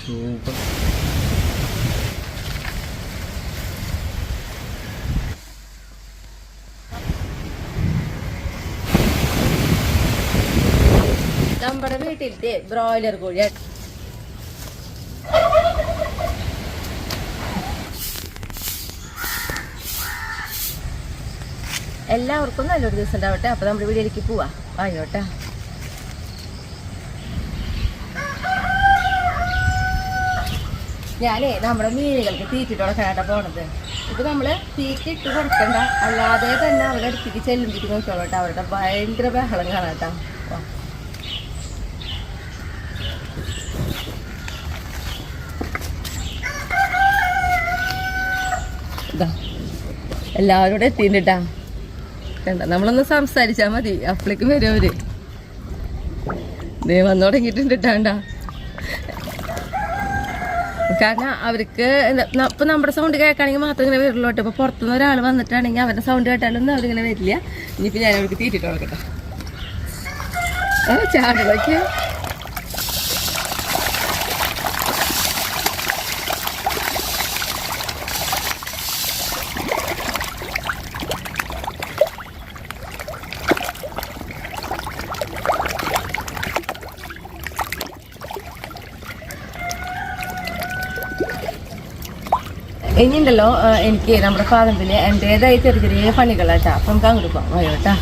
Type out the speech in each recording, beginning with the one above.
Super. നമ്മുടെ വീട്ടിലത്തെ broiler കോഴി എല്ലാവർക്കും നല്ലൊരു ദിവസം ഉണ്ടാവട്ടെ. അപ്പൊ നമ്മുടെ വീട്ടിലേക്ക് പോവാ. ആയോട്ടെ. ഞാനേ നമ്മുടെ മീനുകൾക്ക് തീറ്റിട്ടുടക്കാനായിട്ടാ പോണത്. ഇപ്പൊ നമ്മള് തീറ്റിട്ട് കൊടുക്കണ്ട, അല്ലാതെ തന്നെ അവരുടെ അടുത്തേക്ക് ചെല്ലുമ്പോഴേക്ക് നോക്കിയോളട്ടെ. അവരുടെ ഭയങ്കര ബഹളം കാണാട്ടാ. ഇതാ എല്ലാവരും കൂടെ എത്തിയിട്ടാ. കണ്ട, നമ്മളൊന്ന് സംസാരിച്ചാ മതി, അപ്പളേക്കും വരും അവര്. ദേ വന്നു തുടങ്ങിയിട്ടുണ്ട്. കാരണം അവർക്ക് ഇപ്പൊ നമ്മുടെ സൗണ്ട് കേൾക്കുകയാണെങ്കിൽ മാത്രം ഇങ്ങനെ വരുള്ളൂ. ഇപ്പൊ പുറത്തുനിന്ന് ഒരാൾ വന്നിട്ടാണെങ്കിൽ അവരുടെ സൗണ്ട് കേട്ടാലൊന്നും അവരിങ്ങനെ വരില്ല. ഇനിയിപ്പോ ഞാൻ അവർക്ക് തീറ്റിട്ട് കൊടുക്കട്ടെ. ചാടുകളൊക്കെ ഇനിയുണ്ടല്ലോ. എനിക്ക് നമ്മുടെ ഫാദറില് എൻ്റെതായ ചെറിയ ചെറിയ പണികളാട്ടാ. അപ്പൊ നമുക്ക് അങ്ങോട്ട് പോകാം. വയോട്ടാ.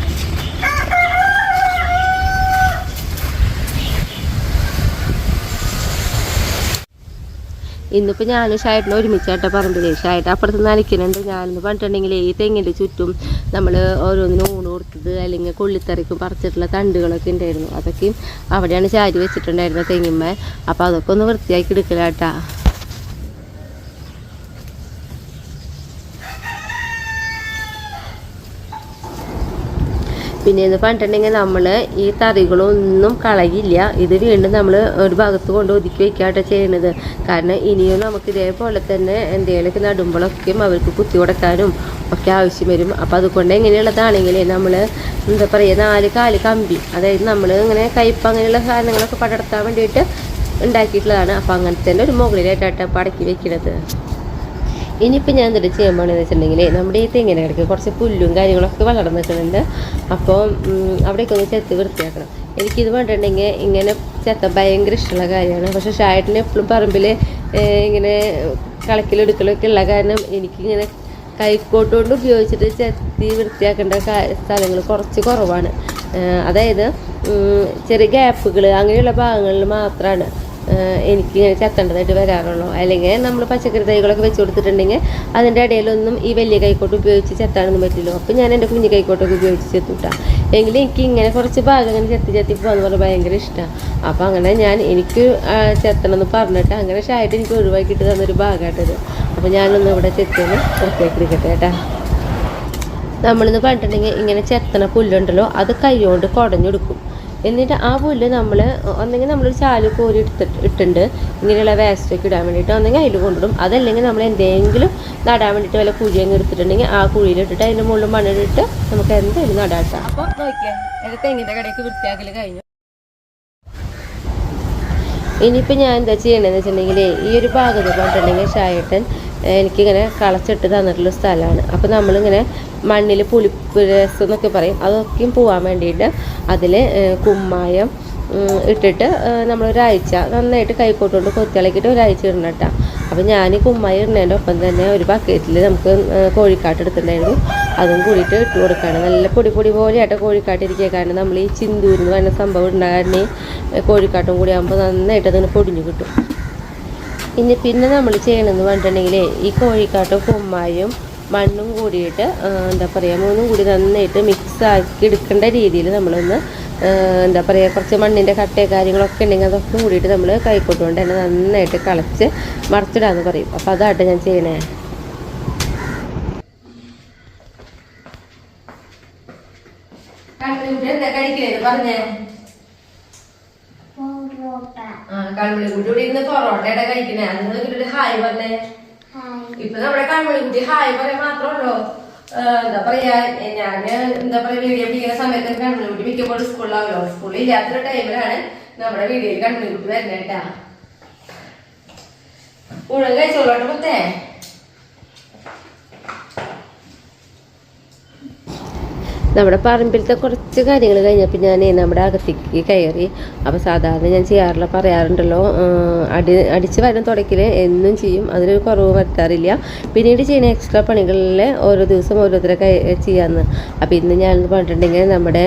ഇന്നിപ്പോൾ ഞാനും ഷായിട്ടിനെ ഒരുമിച്ചാട്ട പറമ്പിൽ. ഷായിട്ട് അപ്പുറത്ത് നനയ്ക്കുന്നുണ്ട്. ഞാനെന്ന് പറഞ്ഞിട്ടുണ്ടെങ്കിൽ ഈ തെങ്ങിൻ്റെ ചുറ്റും നമ്മൾ ഓരോന്നിനും ഊണ് കൊടുത്തത് അല്ലെങ്കിൽ കൊള്ളിത്തറയ്ക്കും പറിച്ചിട്ടുള്ള തണ്ടുകളൊക്കെ ഉണ്ടായിരുന്നു. അതൊക്കെയും അവിടെയാണ് ചാരി വെച്ചിട്ടുണ്ടായിരുന്നത് തെങ്ങിന്മേ. അപ്പോൾ അതൊക്കെ ഒന്ന് വൃത്തിയാക്കി എടുക്കലാട്ടാ. പിന്നെയെന്ന് പറഞ്ഞിട്ടുണ്ടെങ്കിൽ നമ്മൾ ഈ തറികളൊന്നും കളയില്ല. ഇത് വീണ്ടും നമ്മൾ ഒരു ഭാഗത്ത് കൊണ്ട് ഒതുക്കി വയ്ക്കാട്ടോ ചെയ്യണത്. കാരണം ഇനിയും നമുക്ക് ഇതേപോലെ തന്നെ എന്തെങ്കിലുമൊക്കെ നടുമ്പോഴൊക്കെയും അവർക്ക് കുത്തി കൊടുക്കാനും ഒക്കെ ആവശ്യം വരും. അപ്പോൾ അതുകൊണ്ട് എങ്ങനെയുള്ളതാണെങ്കിൽ നമ്മൾ എന്താ പറയുക, 4 കാല് കമ്പി, അതായത് നമ്മൾ ഇങ്ങനെ കയ്പ് അങ്ങനെയുള്ള സാധനങ്ങളൊക്കെ പടർത്താൻ വേണ്ടിയിട്ട് ഉണ്ടാക്കിയിട്ടുള്ളതാണ്. അപ്പോൾ അങ്ങനത്തെ തന്നെ ഒരു മുകളിലായിട്ടാണ് പടക്കി വെക്കുന്നത്. ഇനിയിപ്പോൾ ഞാൻ എന്തിട്ട് ചെയ്യാൻ പോകണമെന്ന് വെച്ചിട്ടുണ്ടെങ്കിൽ നമ്മുടെ ഈ തെങ്ങിൻ്റെ കിടക്ക് കുറച്ച് പുല്ലും കാര്യങ്ങളൊക്കെ വളർന്നു നിൽക്കുന്നുണ്ട്. അപ്പോൾ അവിടേക്ക് ഒന്ന് ചെത്തി വൃത്തിയാക്കണം. എനിക്കിത് പറഞ്ഞിട്ടുണ്ടെങ്കിൽ ഇങ്ങനെ ചെത്ത ഭയങ്കര ഇഷ്ടമുള്ള കാര്യമാണ്. പക്ഷേ ഷായിട്ടിന് എപ്പോഴും പറമ്പിൽ ഇങ്ങനെ കളക്കിലെടുക്കലൊക്കെ ഉള്ള കാരണം എനിക്കിങ്ങനെ കൈക്കോട്ടുകൊണ്ട് ഉപയോഗിച്ചിട്ട് ചെത്തി വൃത്തിയാക്കേണ്ട സ്ഥലങ്ങൾ കുറച്ച് കുറവാണ്. അതായത് ചെറിയ ഗ്യാപ്പുകൾ അങ്ങനെയുള്ള ഭാഗങ്ങളിൽ മാത്രമാണ് എനിക്കിങ്ങനെ ചെത്തേണ്ടതായിട്ട് വരാറുള്ളൂ. അല്ലെങ്കിൽ നമ്മൾ പച്ചക്കറി തൈകളൊക്കെ വെച്ച് കൊടുത്തിട്ടുണ്ടെങ്കിൽ അതിൻ്റെ ഇടയിലൊന്നും ഈ വലിയ കൈക്കോട്ട് ഉപയോഗിച്ച് ചെത്താനൊന്നും പറ്റില്ലോ. അപ്പോൾ ഞാൻ എൻ്റെ കുഞ്ഞു കൈക്കോട്ടൊക്കെ ഉപയോഗിച്ച് ചെത്തുട്ടാ. എങ്കിലും എനിക്ക് ഇങ്ങനെ കുറച്ച് ഭാഗം ഇങ്ങനെ ചെത്തി പോകാന്ന് പറഞ്ഞാൽ ഭയങ്കര ഇഷ്ടമാണ്. അപ്പോൾ അങ്ങനെ എനിക്ക് ചെത്തണമെന്ന് പറഞ്ഞിട്ട് അങ്ങനെ ഷായിട്ട് എനിക്ക് ഒഴിവാക്കിയിട്ട് തന്നൊരു ഭാഗമായിട്ടത്. അപ്പോൾ ഞാനൊന്ന് ഇവിടെ ചെത്തിയൊന്ന് വൃത്തിയാക്കിയിരിക്കട്ടെ കേട്ടാ. നമ്മളിന്ന് പറഞ്ഞിട്ടുണ്ടെങ്കിൽ ഇങ്ങനെ ചെത്തണ പുല്ലുണ്ടല്ലോ, അത് കൈ കൊണ്ട് കുടഞ്ഞെടുക്കും. എന്നിട്ട് ആ പുല്ല് നമ്മൾ ഒന്നെങ്കിൽ നമ്മളൊരു ചാല് കോരി ഇട്ടുണ്ട് ഇങ്ങനെയുള്ള വേസ്റ്റൊക്കെ ഇടാൻ വേണ്ടിയിട്ട്, ഒന്നെങ്കിൽ അതിൽ കൊണ്ടിടും. അതല്ലെങ്കിൽ നമ്മൾ എന്തെങ്കിലും നടാൻ വേണ്ടിയിട്ട് വല്ല കുഴിയങ്ങ് എടുത്തിട്ടുണ്ടെങ്കിൽ ആ കുഴിയിലിട്ടിട്ട് അതിൻ്റെ മുകളിൽ മണ്ണിട്ട് നമുക്ക് എന്തായാലും നടാട്ടാം. അപ്പോൾ നോക്കിയാൽ എൻ്റെ തെങ്ങിൻ്റെ കടയ്ക്ക് വൃത്തിയാക്കൽ കഴിഞ്ഞു. ഇനിയിപ്പോൾ ഞാൻ എന്താ ചെയ്യണമെന്ന് വെച്ചിട്ടുണ്ടെങ്കിൽ ഈ ഒരു ഭാഗത്ത് പറഞ്ഞിട്ടുണ്ടെങ്കിൽ ഷായേട്ടൻ എനിക്കിങ്ങനെ കളച്ചിട്ട് തന്നിട്ടുള്ള സ്ഥലമാണ്. അപ്പോൾ നമ്മളിങ്ങനെ മണ്ണിൽ പുളിപ്പ് രസം എന്നൊക്കെ പറയും, അതൊക്കെയും പോകാൻ വേണ്ടിയിട്ട് അതിൽ കുമ്മായം ഇട്ടിട്ട് നമ്മളൊരാഴ്ച നന്നായിട്ട് കൈക്കോട്ടുകൊണ്ട് കൊത്തിളക്കിയിട്ട് ഒരാഴ്ച ഇടണം കേട്ടോ. അപ്പോൾ ഞാൻ കുമ്മായം ഇടുന്നതിൻ്റെ ഒപ്പം തന്നെ ഒരു ബക്കറ്റിൽ നമുക്ക് കോഴിക്കാട്ട് എടുത്തിട്ടുണ്ടായിരുന്നു, അതും കൂടിയിട്ട് ഇട്ട് കൊടുക്കുകയാണ്. നല്ല പൊടി പോലെയായിട്ട് കോഴിക്കാട്ടിരിക്കുക. കാരണം നമ്മൾ ഈ ചിന്തൂരിന്ന് പറഞ്ഞ സംഭവം ഉണ്ടാകാൻ കോഴിക്കാട്ടും കൂടി ആകുമ്പോൾ നന്നായിട്ട് അതിന് പൊടിഞ്ഞു കിട്ടും. പിന്നെ നമ്മൾ ചെയ്യണമെന്ന് പറഞ്ഞിട്ടുണ്ടെങ്കിൽ ഈ കോഴിക്കാട്ടും കുമ്മായും മണ്ണും കൂടിയിട്ട് എന്താ പറയുക, മൂന്നും കൂടി നന്നായിട്ട് മിക്സ് ആക്കി എടുക്കേണ്ട രീതിയിൽ നമ്മളൊന്ന് എന്താ പറയുക, കുറച്ച് മണ്ണിൻ്റെ കട്ടയോ കാര്യങ്ങളൊക്കെ ഉണ്ടെങ്കിൽ അതൊക്കെ കൂടിയിട്ട് നമ്മൾ കൈക്കോട്ടുകൊണ്ട് തന്നെ നന്നായിട്ട് കളച്ച് മറിച്ചിടാന്ന് പറയും. അപ്പോൾ അതായിട്ട് ഞാൻ ചെയ്യണേ. പറഞ്ഞേ കൺമണിക്കുട്ടി ഇരുന്ന് പൊറോട്ടയുടെ കഴിക്കണേ. അതിന് ഹായ് പറഞ്ഞേ. ഇപ്പൊ നമ്മുടെ കൺമണിക്കുട്ടി ഹായ് പറയാൻ മാത്രമല്ലോ. എന്താ പറയാ, ഞാന് എന്താ പറയാ വീഡിയോ പിടിക്കുന്ന സമയത്ത് കൺമണിക്കുട്ടി മിക്കപ്പോഴും സ്കൂളിലാവല്ലോ. സ്കൂളിൽ ഇല്ലാത്തൊരു ടൈമിലാണ് നമ്മുടെ വീഡിയോയിൽ കൺമണിക്കുട്ടി വരുന്നേട്ടാ. ഊഴം കഴിച്ചോളാട്ട് പത്തേ. നമ്മുടെ പറമ്പിലത്തെ കുറച്ച് കാര്യങ്ങൾ കഴിഞ്ഞപ്പോൾ ഞാൻ നമ്മുടെ അകത്തേക്ക് കയറി. അപ്പോൾ സാധാരണ ഞാൻ പറയാറുണ്ടല്ലോ, അടിച്ച് വരണം തുടക്കൽ എന്നും ചെയ്യും, അതിനൊരു കുറവ് വരുത്താറില്ല. പിന്നീട് ചെയ്യുന്ന എക്സ്ട്രാ പണികളിൽ ഓരോ ദിവസം ഓരോരുത്തരെ ചെയ്യാമെന്ന്. അപ്പോൾ ഇന്ന് ഞാനെന്ന് പറഞ്ഞിട്ടുണ്ടെങ്കിൽ നമ്മുടെ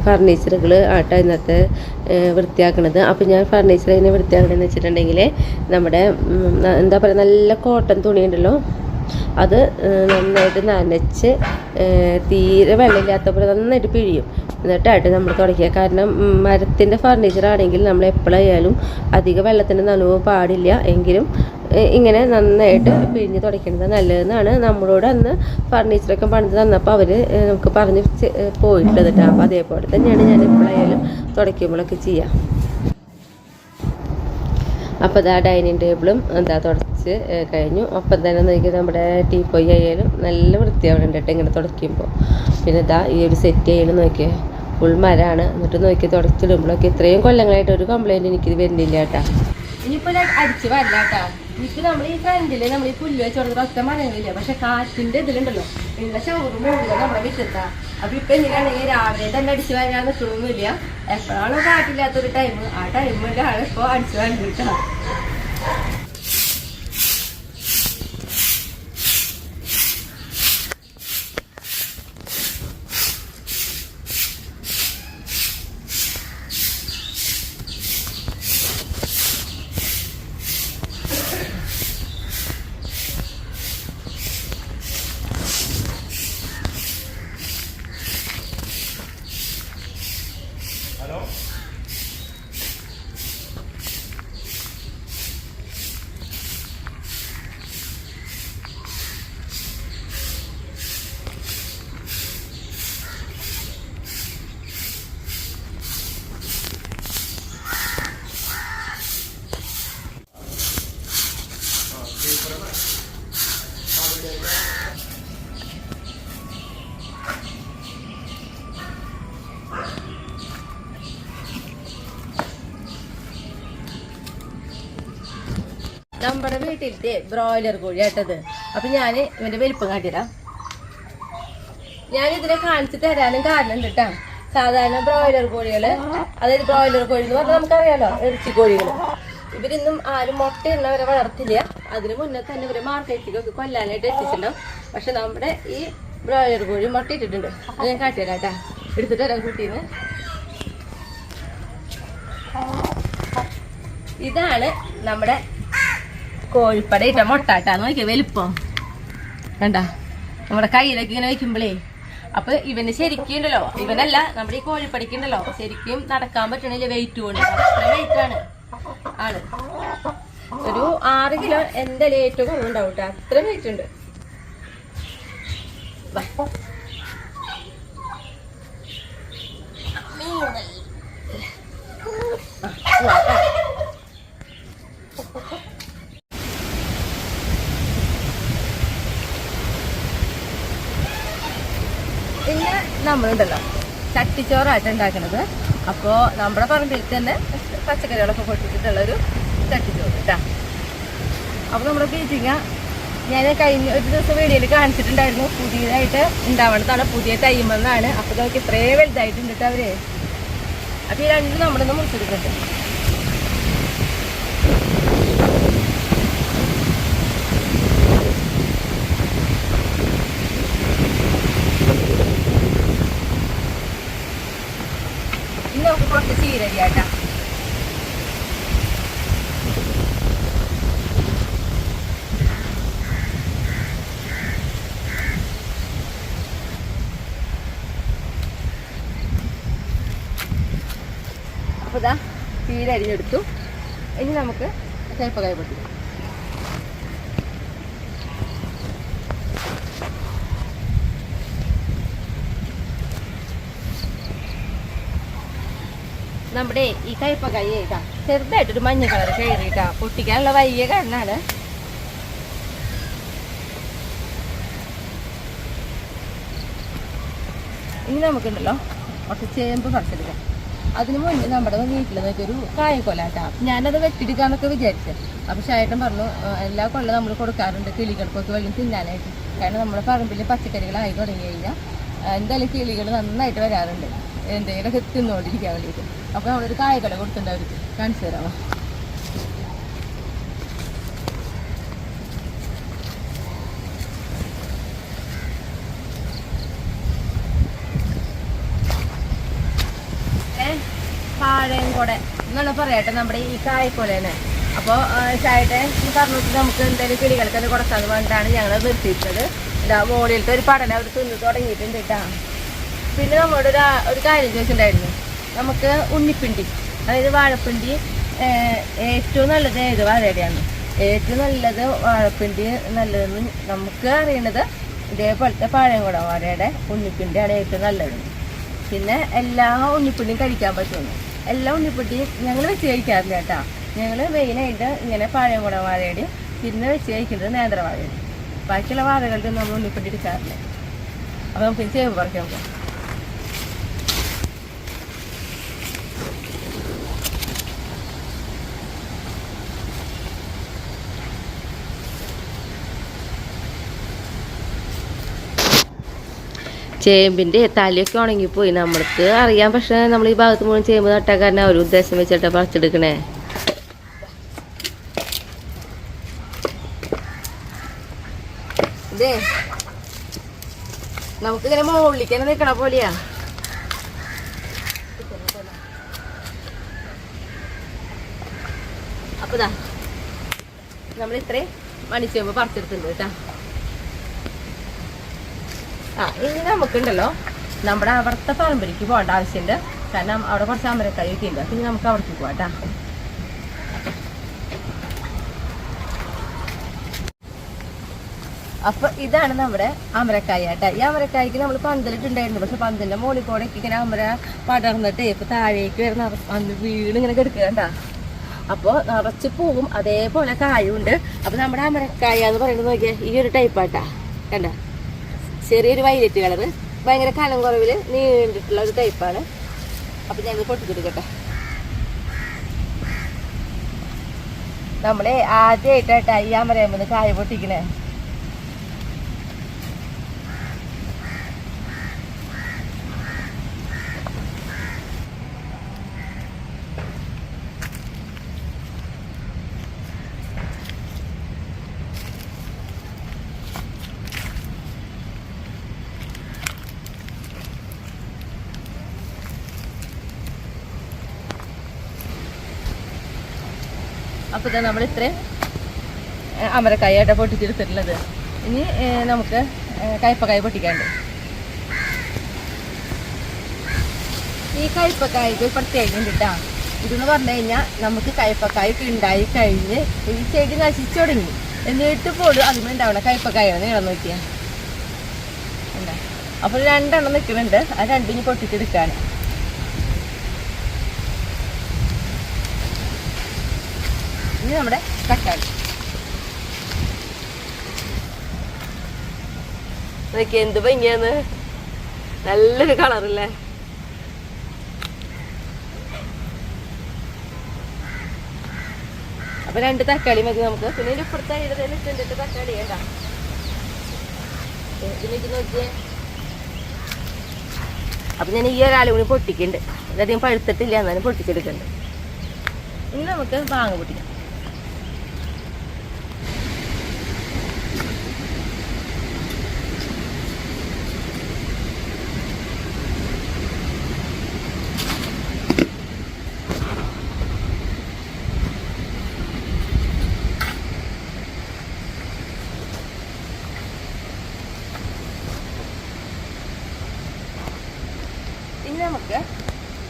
ഫർണിച്ചറുകൾ ആട്ടോ ഇന്നത്തെ വൃത്തിയാക്കണത്. അപ്പോൾ ഞാൻ ഫർണിച്ചർ എങ്ങനെ വൃത്തിയാക്കണമെന്ന് വെച്ചിട്ടുണ്ടെങ്കിൽ നമ്മുടെ എന്താ പറയുക, നല്ല കോട്ടൺ തുണിയുണ്ടല്ലോ, അത് നന്നായിട്ട് നനച്ച് തീരെ വെള്ളമില്ലാത്തപ്പോൾ നന്നായിട്ട് പിഴിയും. എന്നിട്ടായിട്ട് നമ്മൾ തുടയ്ക്കുക. കാരണം മരത്തിൻ്റെ ഫർണിച്ചറാണെങ്കിൽ നമ്മൾ എപ്പോഴായാലും അധിക വെള്ളത്തിൻ്റെ നനവ് പാടില്ല. എങ്കിലും ഇങ്ങനെ നന്നായിട്ട് പിഴിഞ്ഞ് തുടയ്ക്കുന്നത് നല്ലതെന്നാണ് നമ്മളോട് അന്ന് ഫർണിച്ചറൊക്കെ പണിത് തന്നപ്പോൾ അവർ നമുക്ക് പറഞ്ഞ് പോയിട്ടുള്ളത് കേട്ടോ. അപ്പോൾ അതേപോലെ തന്നെയാണ് ഞാൻ എപ്പോഴായാലും തുടയ്ക്കുമ്പോഴൊക്കെ ചെയ്യുക. അപ്പോൾ ഇതാ ഡൈനിങ് ടേബിളും എന്താ തുടച്ച് കഴിഞ്ഞു. ഒപ്പം തന്നെ നോക്കി നമ്മുടെ ടീപ്പോയി ആയാലും നല്ല വൃത്തിയാവുന്നുണ്ട് കേട്ടോ ഇങ്ങനെ തുടയ്ക്കുമ്പോൾ. പിന്നെ ഇതാ ഈ ഒരു സെറ്റ് ആയാലും നോക്കിയാൽ ഫുൾ മരമാണ്. എന്നിട്ട് നോക്കി തുടച്ചിടുമ്പോഴൊക്കെ ഇത്രയും കൊല്ലങ്ങളായിട്ട് ഒരു കംപ്ലൈൻറ്റ് എനിക്കിത് വരുന്നില്ല കേട്ടോ. ഇനിയിപ്പോൾ അടിച്ച് വരില്ല കേട്ടോ. എനിക്ക് നമ്മൾ ഈ ഫ്രണ്ടിൽ നമ്മൾ ഈ പുല്ല് വെച്ച് കൊടുത്തിട്ട് ഒറ്റ മരങ്ങളില്ല. പക്ഷെ കാറ്റിൻ്റെ ഇതിലുണ്ടല്ലോ, ഉള്ള ഷവർ മുഴുവൻ നമ്മുടെ വിറ്റത്താ. അപ്പോൾ ഇപ്പം എങ്ങനെയാണെങ്കിൽ രാവിലെ തന്നെ അടിച്ച് വരാൻ നിൽക്കണമെന്നില്ല. എപ്പോഴാണോ കാറ്റില്ലാത്തൊരു ടൈം, ആ ടൈമിലാണ് ഇപ്പോൾ അടിച്ച് വരുന്നത് കേട്ടോ. നമ്മുടെ വീട്ടിലത്തെ ബ്രോയിലർ കോഴിയാട്ടത്. അപ്പം ഞാൻ ഇവൻ്റെ വലിപ്പം കാട്ടിത്തരാം. ഞാനിതിനെ കാണിച്ചു തരാനും കാരണം ഉണ്ട് കേട്ടോ. സാധാരണ ബ്രോയിലർ കോഴികൾ, അതായത് ബ്രോയിലർ കോഴി എന്ന് പറഞ്ഞാൽ നമുക്കറിയാലോ, ഇറച്ചി കോഴികൾ, ഇവരിന്നും ആരും മുട്ടയുള്ളവരെ വളർത്തില്ല. അതിന് മുന്നേ തന്നെ ഇവരെ മാർക്കറ്റിലൊക്കെ കൊല്ലാനായിട്ട് എത്തിച്ചിട്ടുണ്ടാവും. പക്ഷെ നമ്മുടെ ഈ ബ്രോയിലർ കോഴി മുട്ട ഇട്ടിട്ടുണ്ട്. അത് ഞാൻ കാട്ടിത്തരാം കേട്ടോ. എടുത്തിട്ട് വരാം കുട്ടീന്ന്. ഇതാണ് നമ്മുടെ കോഴിപ്പട ഇട്ട മുട്ടാട്ടാന്ന് നോക്കിയാൽ വലുപ്പം കണ്ട. നമ്മുടെ കയ്യിലൊക്കെ ഇങ്ങനെ വയ്ക്കുമ്പോഴേ, അപ്പൊ ഇവന് ശരിക്കും ഉണ്ടല്ലോ, ഇവനല്ല നമ്മുടെ ഈ കോഴിപ്പടിക്കുണ്ടല്ലോ, ശരിക്കും നടക്കാൻ പറ്റണില്ല വെയിറ്റ് കൊണ്ട്. അത്ര വെയിറ്റ് ആണ് ആള്. ഒരു 6 കിലോ എന്തായാലും ഏറ്റവും കുറവുണ്ടാവും കേട്ടോ. അത്ര വെയിറ്റ് ഉണ്ട്. പിന്നെ നമ്മളുണ്ടല്ലോ ചട്ടിച്ചോറായിട്ട് ഉണ്ടാക്കുന്നത്. അപ്പോൾ നമ്മുടെ പറമ്പിൽ തന്നെ പച്ചക്കറികളൊക്കെ പൊട്ടിച്ചിട്ടുള്ളൊരു ചട്ടിച്ചോറ് കേട്ടോ. അപ്പോൾ നമ്മുടെ ബീച്ചിങ്ങ ഞാൻ കഴിഞ്ഞ ഒരു ദിവസം വീഡിയോയിൽ കാണിച്ചിട്ടുണ്ടായിരുന്നു. പുതിയതായിട്ട് ഉണ്ടാവണതാണ്, പുതിയ തൈമെന്നാണ്. അപ്പോൾ നമുക്ക് ഇത്രയും വലുതായിട്ടുണ്ട് കേട്ടോ അവര്. അപ്പോൾ ഈ രണ്ടും നമ്മളൊന്ന് മുറിച്ചെടുക്കുന്നുണ്ട്. ഇന്ന് നമുക്ക് കുറച്ച് ചീരരിയാട്ടാ. അപ്പോൾ ഇതാ ചീര അരിഞ്ഞെടുത്തു. ഇനി നമുക്ക് കയ്പക്കായ പൊട്ടിക്കാം. നമ്മുടെ ഈ കയ്പക്കായ കേട്ടാ ചെറുതായിട്ടൊരു മഞ്ഞ കളർ കയറിയിട്ടാ. പൊട്ടിക്കാനുള്ള വയ്യ കാരണമാണ്. ഇനി നമുക്കുണ്ടല്ലോ കുറച്ച് ചേമ്പ് പറിച്ചെടുക്കാം. അതിന് മുന്നേ നമ്മുടെ വീട്ടിൽ നിന്നൊരു കായക്കൊലാട്ടാ. ഞാനത് വെട്ടിയെടുക്കാന്നൊക്കെ വിചാരിച്ചത്. അപ്പോൾ ചേട്ടൻ പറഞ്ഞു എല്ലാ കൊല്ലം നമ്മൾ കൊടുക്കാറുണ്ട് കിളികൾക്കൊക്കെ വെള്ളം തിന്നാനായിട്ട്. കാരണം നമ്മുടെ പറമ്പിൽ പച്ചക്കറികളായി തുടങ്ങി കഴിഞ്ഞാൽ എന്തായാലും കിളികൾ നന്നായിട്ട് വരാറുണ്ട് എന്തെങ്കിലുമൊക്കെ തിന്നുകൊണ്ടിരിക്കാൻ വേണ്ടിയിട്ട്. അപ്പോൾ നമ്മളൊരു കായക്കൊല കൊടുത്തിട്ടുണ്ട് അവർക്ക്. കാണിച്ചു തരാമോ? പാഴയംകൊട എന്നാണ് പറയട്ടെ നമ്മുടെ ഈ കായക്കൊലേനെ. അപ്പോൾ ചായട്ടെ പറഞ്ഞിട്ട് നമുക്ക് എന്തായാലും കിളികൾക്ക് അത് കൊടുക്കാന്ന് പറഞ്ഞിട്ടാണ് ഞങ്ങൾ നിർത്തിയിട്ടത്. ഇതാ മോളിലത്തെ ഒരു പടല അവർ തിന്ന് തുടങ്ങിയിട്ടുണ്ട് കേട്ടാ. പിന്നെ നമ്മളോട് ഒരു കാര്യം ചോദിച്ചിട്ടുണ്ടായിരുന്നു. നമുക്ക് ഉണ്ണിപ്പിണ്ടി, അതായത് വാഴപ്പിണ്ടി ഏറ്റവും നല്ലത് ഏത് വാഴയുടെയാണ്? ഏറ്റവും നല്ലത് വാഴപ്പിണ്ടി നല്ലതെന്ന് നമുക്ക് അറിയണത് ഇതേപോലത്തെ പാഴയംകൊട വാഴയുടെ ഉണ്ണിപ്പിണ്ടിയാണ് ഏറ്റവും നല്ലത്. പിന്നെ എല്ലാ ഉണ്ണിപ്പിണ്ടിയും കഴിക്കാൻ പറ്റുന്നു. എല്ലാ ഉണ്ണിപ്പിണ്ടിയും ഞങ്ങൾ വെച്ച് കഴിക്കാറില്ല കേട്ടോ. ഞങ്ങൾ മെയിനായിട്ട് ഇങ്ങനെ പാഴയംകൊട വാഴയുടെയും പിന്നെ വെച്ച് കഴിക്കുന്നത് നേന്ത്രവാഴയുടെയും. ബാക്കിയുള്ള വാഴകളുടെ നമ്മൾ ഉണ്ണിപ്പിണ്ടി എടുക്കാറില്ല. അപ്പോൾ നമുക്ക് ചേമ്പ് പറിക്കാൻ പോകാം. ചേമ്പിൻ്റെ തലയൊക്കെ ഉണങ്ങിപ്പോയി. നമ്മൾക്ക് അറിയാം, പക്ഷേ നമ്മൾ ഈ ഭാഗത്ത് മുഴുവൻ ചേമ്പ് നട്ടാൽ ഒരു ഉദ്ദേശം വെച്ചിട്ടാണ് പറിച്ചെടുക്കണേ. ഇതേ നമുക്കിങ്ങനെ മുകളിലേക്ക് തന്നെ നിൽക്കണ പോലെയാ. അപ്പോൾ ഇതാ നമ്മൾ ഇത്രയും മണിച്ചേമ്പ് പറിച്ചെടുത്തിട്ടുണ്ട് കേട്ടോ. ഇനി നമുക്കുണ്ടല്ലോ നമ്മുടെ അവിടുത്തെ പറമ്പിലേക്ക് പോകേണ്ട ആവശ്യമുണ്ട്. കാരണം അവിടെ കുറച്ച് അമരക്കായ ഒക്കെ ഉണ്ട്. പിന്നെ നമുക്ക് അവിടേക്ക് പോകാം കേട്ടോ. അപ്പൊ ഇതാണ് നമ്മുടെ അമരക്കായ കേട്ടോ. ഈ അമരക്കായ്ക്ക് നമ്മൾ പന്തലിട്ടുണ്ടായിരുന്നു. പക്ഷെ പന്തലിന്റെ മുകളിൽ കൂടെ ഇങ്ങനെ അമര പടർന്നിട്ട് ഇപ്പൊ താഴേക്ക് വരുന്ന വീട് ഇങ്ങനെ കിടക്കുക. അപ്പോൾ നിറച്ച് പൂവും അതേപോലെ കായും ഉണ്ട്. അപ്പൊ നമ്മുടെ അമരക്കായ എന്ന് പറയുന്നത് നോക്കിയാൽ ഈ ഒരു ടൈപ്പാട്ടാ. കണ്ട, ചെറിയൊരു വൈലറ്റ് കളറ്, ഭയങ്കര കനം കുറവിൽ നീണ്ടിട്ടുള്ള ഒരു ടൈപ്പാണ്. അപ്പം ഞങ്ങൾ പൊട്ടിച്ചെടുക്കട്ടെ. നമ്മളെ ആദ്യമായിട്ടാ ഈ അമരമ്പന്ന് കായ പൊട്ടിക്കണേ. അപ്പോൾ ഇതാ നമ്മൾ ഇത്രയും അമരക്കായായിട്ടാണ് പൊട്ടിച്ചെടുത്തിട്ടുള്ളത്. ഇനി നമുക്ക് കയ്പക്കായ പൊട്ടിക്കാണ്ട്. ഈ കയ്പക്കായ്ക്ക് പ്രത്യേകം കിട്ടാ. ഇതെന്ന് പറഞ്ഞു കഴിഞ്ഞാൽ നമുക്ക് കയ്പക്കായൊക്കെ ഉണ്ടായി കഴിഞ്ഞ് ഈ ചെടി നശിച്ചു തുടങ്ങി എന്നിട്ട് പോലും അതിന് ഉണ്ടാവണം കയ്പക്കായാണ് നീളം നോക്കിയാൽ എന്താ. അപ്പോൾ രണ്ടെണ്ണം നിൽക്കുന്നുണ്ട്. ആ രണ്ടിന് പൊട്ടിച്ചെടുക്കാണ്. ഇനി നമ്മുടെ തക്കാളി നോക്കി എന്ത് ഭംഗിയാന്ന്, നല്ലൊരു കളറല്ലേ. അപ്പൊ 2 തക്കാളി മതി നമുക്ക്. പിന്നെ ഇപ്പുറത്തെ ഇട്ടിട്ട് തക്കാളി വേണ്ട. ഇതിലേക്ക് നോക്കിയേ. അപ്പൊ ഞാൻ ഈ ഒരാളും കൂടി പൊട്ടിക്കുന്നുണ്ട്. അധികം പഴുത്തിട്ടില്ല, എന്നാലും പൊട്ടിച്ചെടുക്കുന്നുണ്ട്. ഇനി നമുക്ക് മാങ്ങ പൊട്ടിക്കാം. ഇനി നമുക്ക്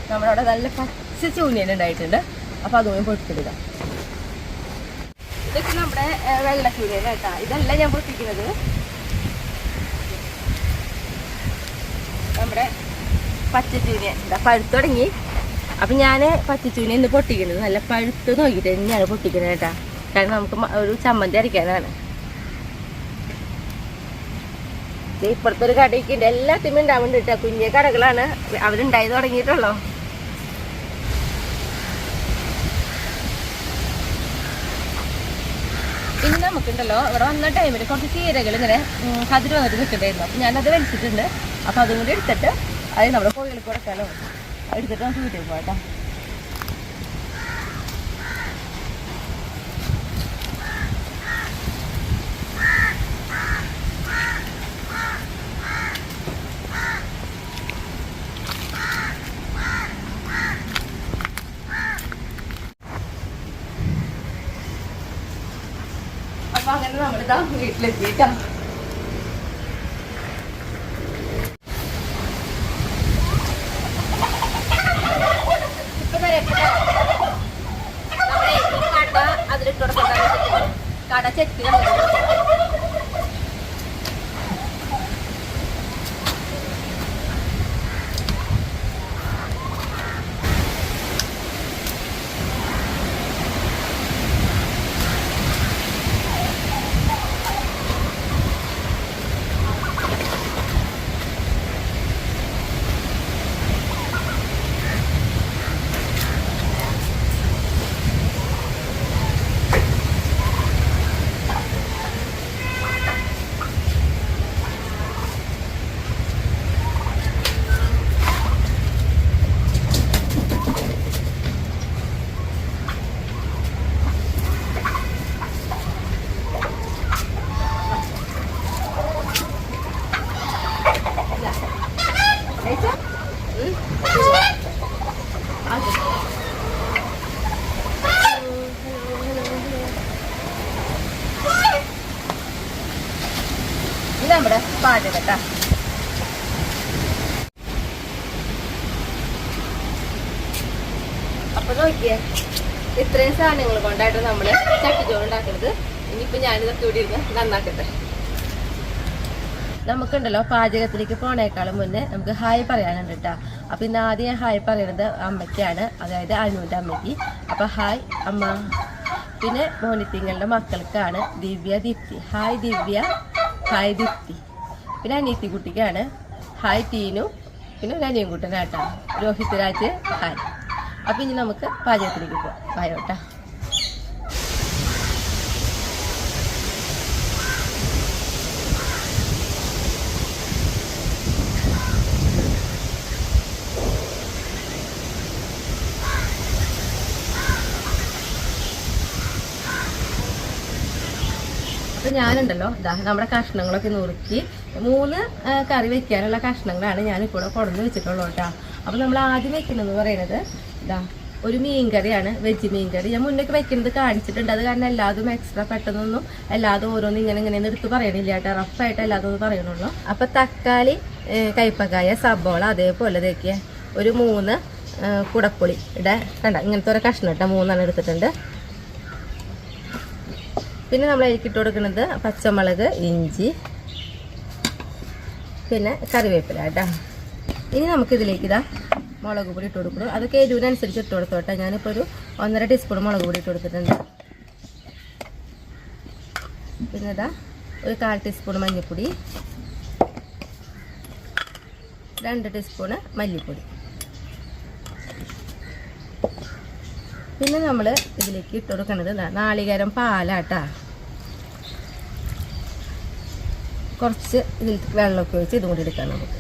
നമ്മുടെ അവിടെ നല്ല പച്ച ചൂനിയനുണ്ടായിട്ടുണ്ട്. അപ്പോൾ അതും പൊട്ടിച്ചെടുക്കാം. ഇതൊക്കെ നമ്മുടെ വെള്ള ചൂനിയൻ കേട്ടോ. ഇതല്ല ഞാൻ പൊട്ടിക്കുന്നത്. നമ്മുടെ പച്ചച്ചൂനിയൻ എന്താ പഴുത്ത് തുടങ്ങി. അപ്പം ഞാൻ പച്ചച്ചൂനിയൻ ഇന്ന് പൊട്ടിക്കുന്നത് നല്ല പഴുത്ത് നോക്കിയിട്ട് തന്നെയാണ് പൊട്ടിക്കുന്നത് കേട്ടോ. കാരണം നമുക്ക് ഒരു ചമ്മന്തി അരയ്ക്കാനാണ്. ഇപ്പുറത്തൊരു കടയ്ക്കുണ്ട്. എല്ലാത്തിനും ഉണ്ടാവുന്നുണ്ട് കേട്ടോ. കുഞ്ഞെ കടകളാണ്, അവരുണ്ടായി തുടങ്ങിയിട്ടുള്ളൂ. ഇനി നമുക്കുണ്ടല്ലോ ഇവിടെ വന്ന ടൈമിൽ കുറച്ച് ചീരകൾ ഇങ്ങനെ കതിര് വന്നിട്ട് നിൽക്കണ്ടായിരുന്നു. അപ്പോൾ ഞാനത് വലിച്ചിട്ടുണ്ട്. അപ്പോൾ അതും കൂടി എടുത്തിട്ട് അത് നമ്മുടെ കോഴികൾക്ക് കൊടുക്കാമല്ലോ. എടുത്തിട്ട് നമുക്ക് വീട്ടിൽ പോകാം. അപ്പൊ അങ്ങനെ നമ്മളിതാ വീട്ടിലെത്തിയിട്ടാ. നമ്മളെ ഈ കട അതിലിട്ട് കൊടുക്കാൻ കട ചെത്തി ഇത് നമ്മുടെ പാചകം കേട്ടോ. അപ്പൊ നോക്കിയേ, ഇത്രയും സാധനങ്ങൾ കൊണ്ടായിട്ട് നമ്മള് ചട്ടിച്ചോറ് ഉണ്ടാക്കുന്നത്. ഇനിയിപ്പോ ഞാനിതൊക്കെ ഇവിടെ ഇരുന്ന് നന്നാക്കട്ടെ. നമുക്കുണ്ടല്ലോ പാചകത്തിലേക്ക് പോണേക്കാളും മുന്നേ നമുക്ക് ഹായ് പറയാനുണ്ട് കേട്ടോ. അപ്പൊ ഇന്ന് ആദ്യം ഹായ് പറയുന്നത് അമ്മയ്ക്കാണ്, അതായത് അനുവിൻ്റെ അമ്മയ്ക്ക്. അപ്പൊ ഹായ് അമ്മ. പിന്നെ മോനിത്തിങ്ങളുടെ മക്കൾക്കാണ് ദിവ്യ, ദീപ്തി. ഹായ് ദിവ്യ, ഹായ് ദീപ്തി. പിന്നെ അനിയത്തി കുട്ടിക്കാണ് ഹായ് ടീനു. പിന്നെ ഒരു അനിയൻ കുട്ടനാട്ടാ രോഹിത് രാജ് ഹായ്. അപ്പൊ ഇനി നമുക്ക് പാചകത്തിലേക്ക് പോവാം. ഹായോട്ടാ. അപ്പം ഞാനുണ്ടല്ലോ ഇതാ നമ്മുടെ കഷ്ണങ്ങളൊക്കെ നുറുക്കി 3 കറി വെക്കാനുള്ള കഷ്ണങ്ങളാണ് ഞാനിപ്പോൾ കൊടുന്ന് വെച്ചിട്ടുള്ളൂ കേട്ടോ. അപ്പോൾ നമ്മൾ ആദ്യം വെക്കണമെന്ന് പറയുന്നത് ഇതാ ഒരു മീൻ കറിയാണ്, വെജ് മീൻ കറി. ഞാൻ മുന്നേക്ക് വെക്കുന്നത് കാണിച്ചിട്ടുണ്ട്. അത് കാരണം എല്ലാതും എക്സ്ട്രാ പെട്ടെന്നൊന്നും എല്ലാതും ഓരോന്നും ഇങ്ങനെ എടുത്ത് പറയണില്ല കേട്ടോ. റഫായിട്ട് എല്ലാതും ഒന്ന് പറയണുള്ളൂ. അപ്പോൾ തക്കാളി, കയ്പക്കായ, സബോള, അതേപോലെ ഇതൊക്കെ ഒരു 3 കുടപ്പുളി ഇവിടെ കണ്ട ഇങ്ങനത്തെ ഒരു കഷ്ണം കേട്ടോ 3 എടുത്തിട്ടുണ്ട്. പിന്നെ നമ്മൾ അതിലേക്ക് ഇട്ട് കൊടുക്കുന്നത് പച്ചമുളക്, ഇഞ്ചി, പിന്നെ കറിവേപ്പില കേട്ടോ. ഇനി നമുക്കിതിലേക്ക് ഇതാ മുളക് പൊടി ഇട്ട് കൊടുക്കണം. അതൊക്കെ എരിവിനനുസരിച്ച് ഇട്ട് കൊടുത്തോട്ടെ. ഞാനിപ്പോൾ ഒരു 1.5 ടീസ്പൂൺ മുളക് പൊടി ഇട്ട് കൊടുത്തിട്ടുണ്ട്. പിന്നെ ഇതാ ഒരു 1/4 ടീസ്പൂൺ മഞ്ഞൾപ്പൊടി, 2 ടീസ്പൂണ് മല്ലിപ്പൊടി. പിന്നെ നമ്മൾ ഇതിലേക്ക് ഇട്ട് കൊടുക്കുന്നത് നാളികേരം പാലാട്ടാ. കുറച്ച് ഇതിൽ വെള്ളമൊക്കെ ഒഴിച്ച് ഇതും കൂടി എടുക്കാം നമുക്ക്.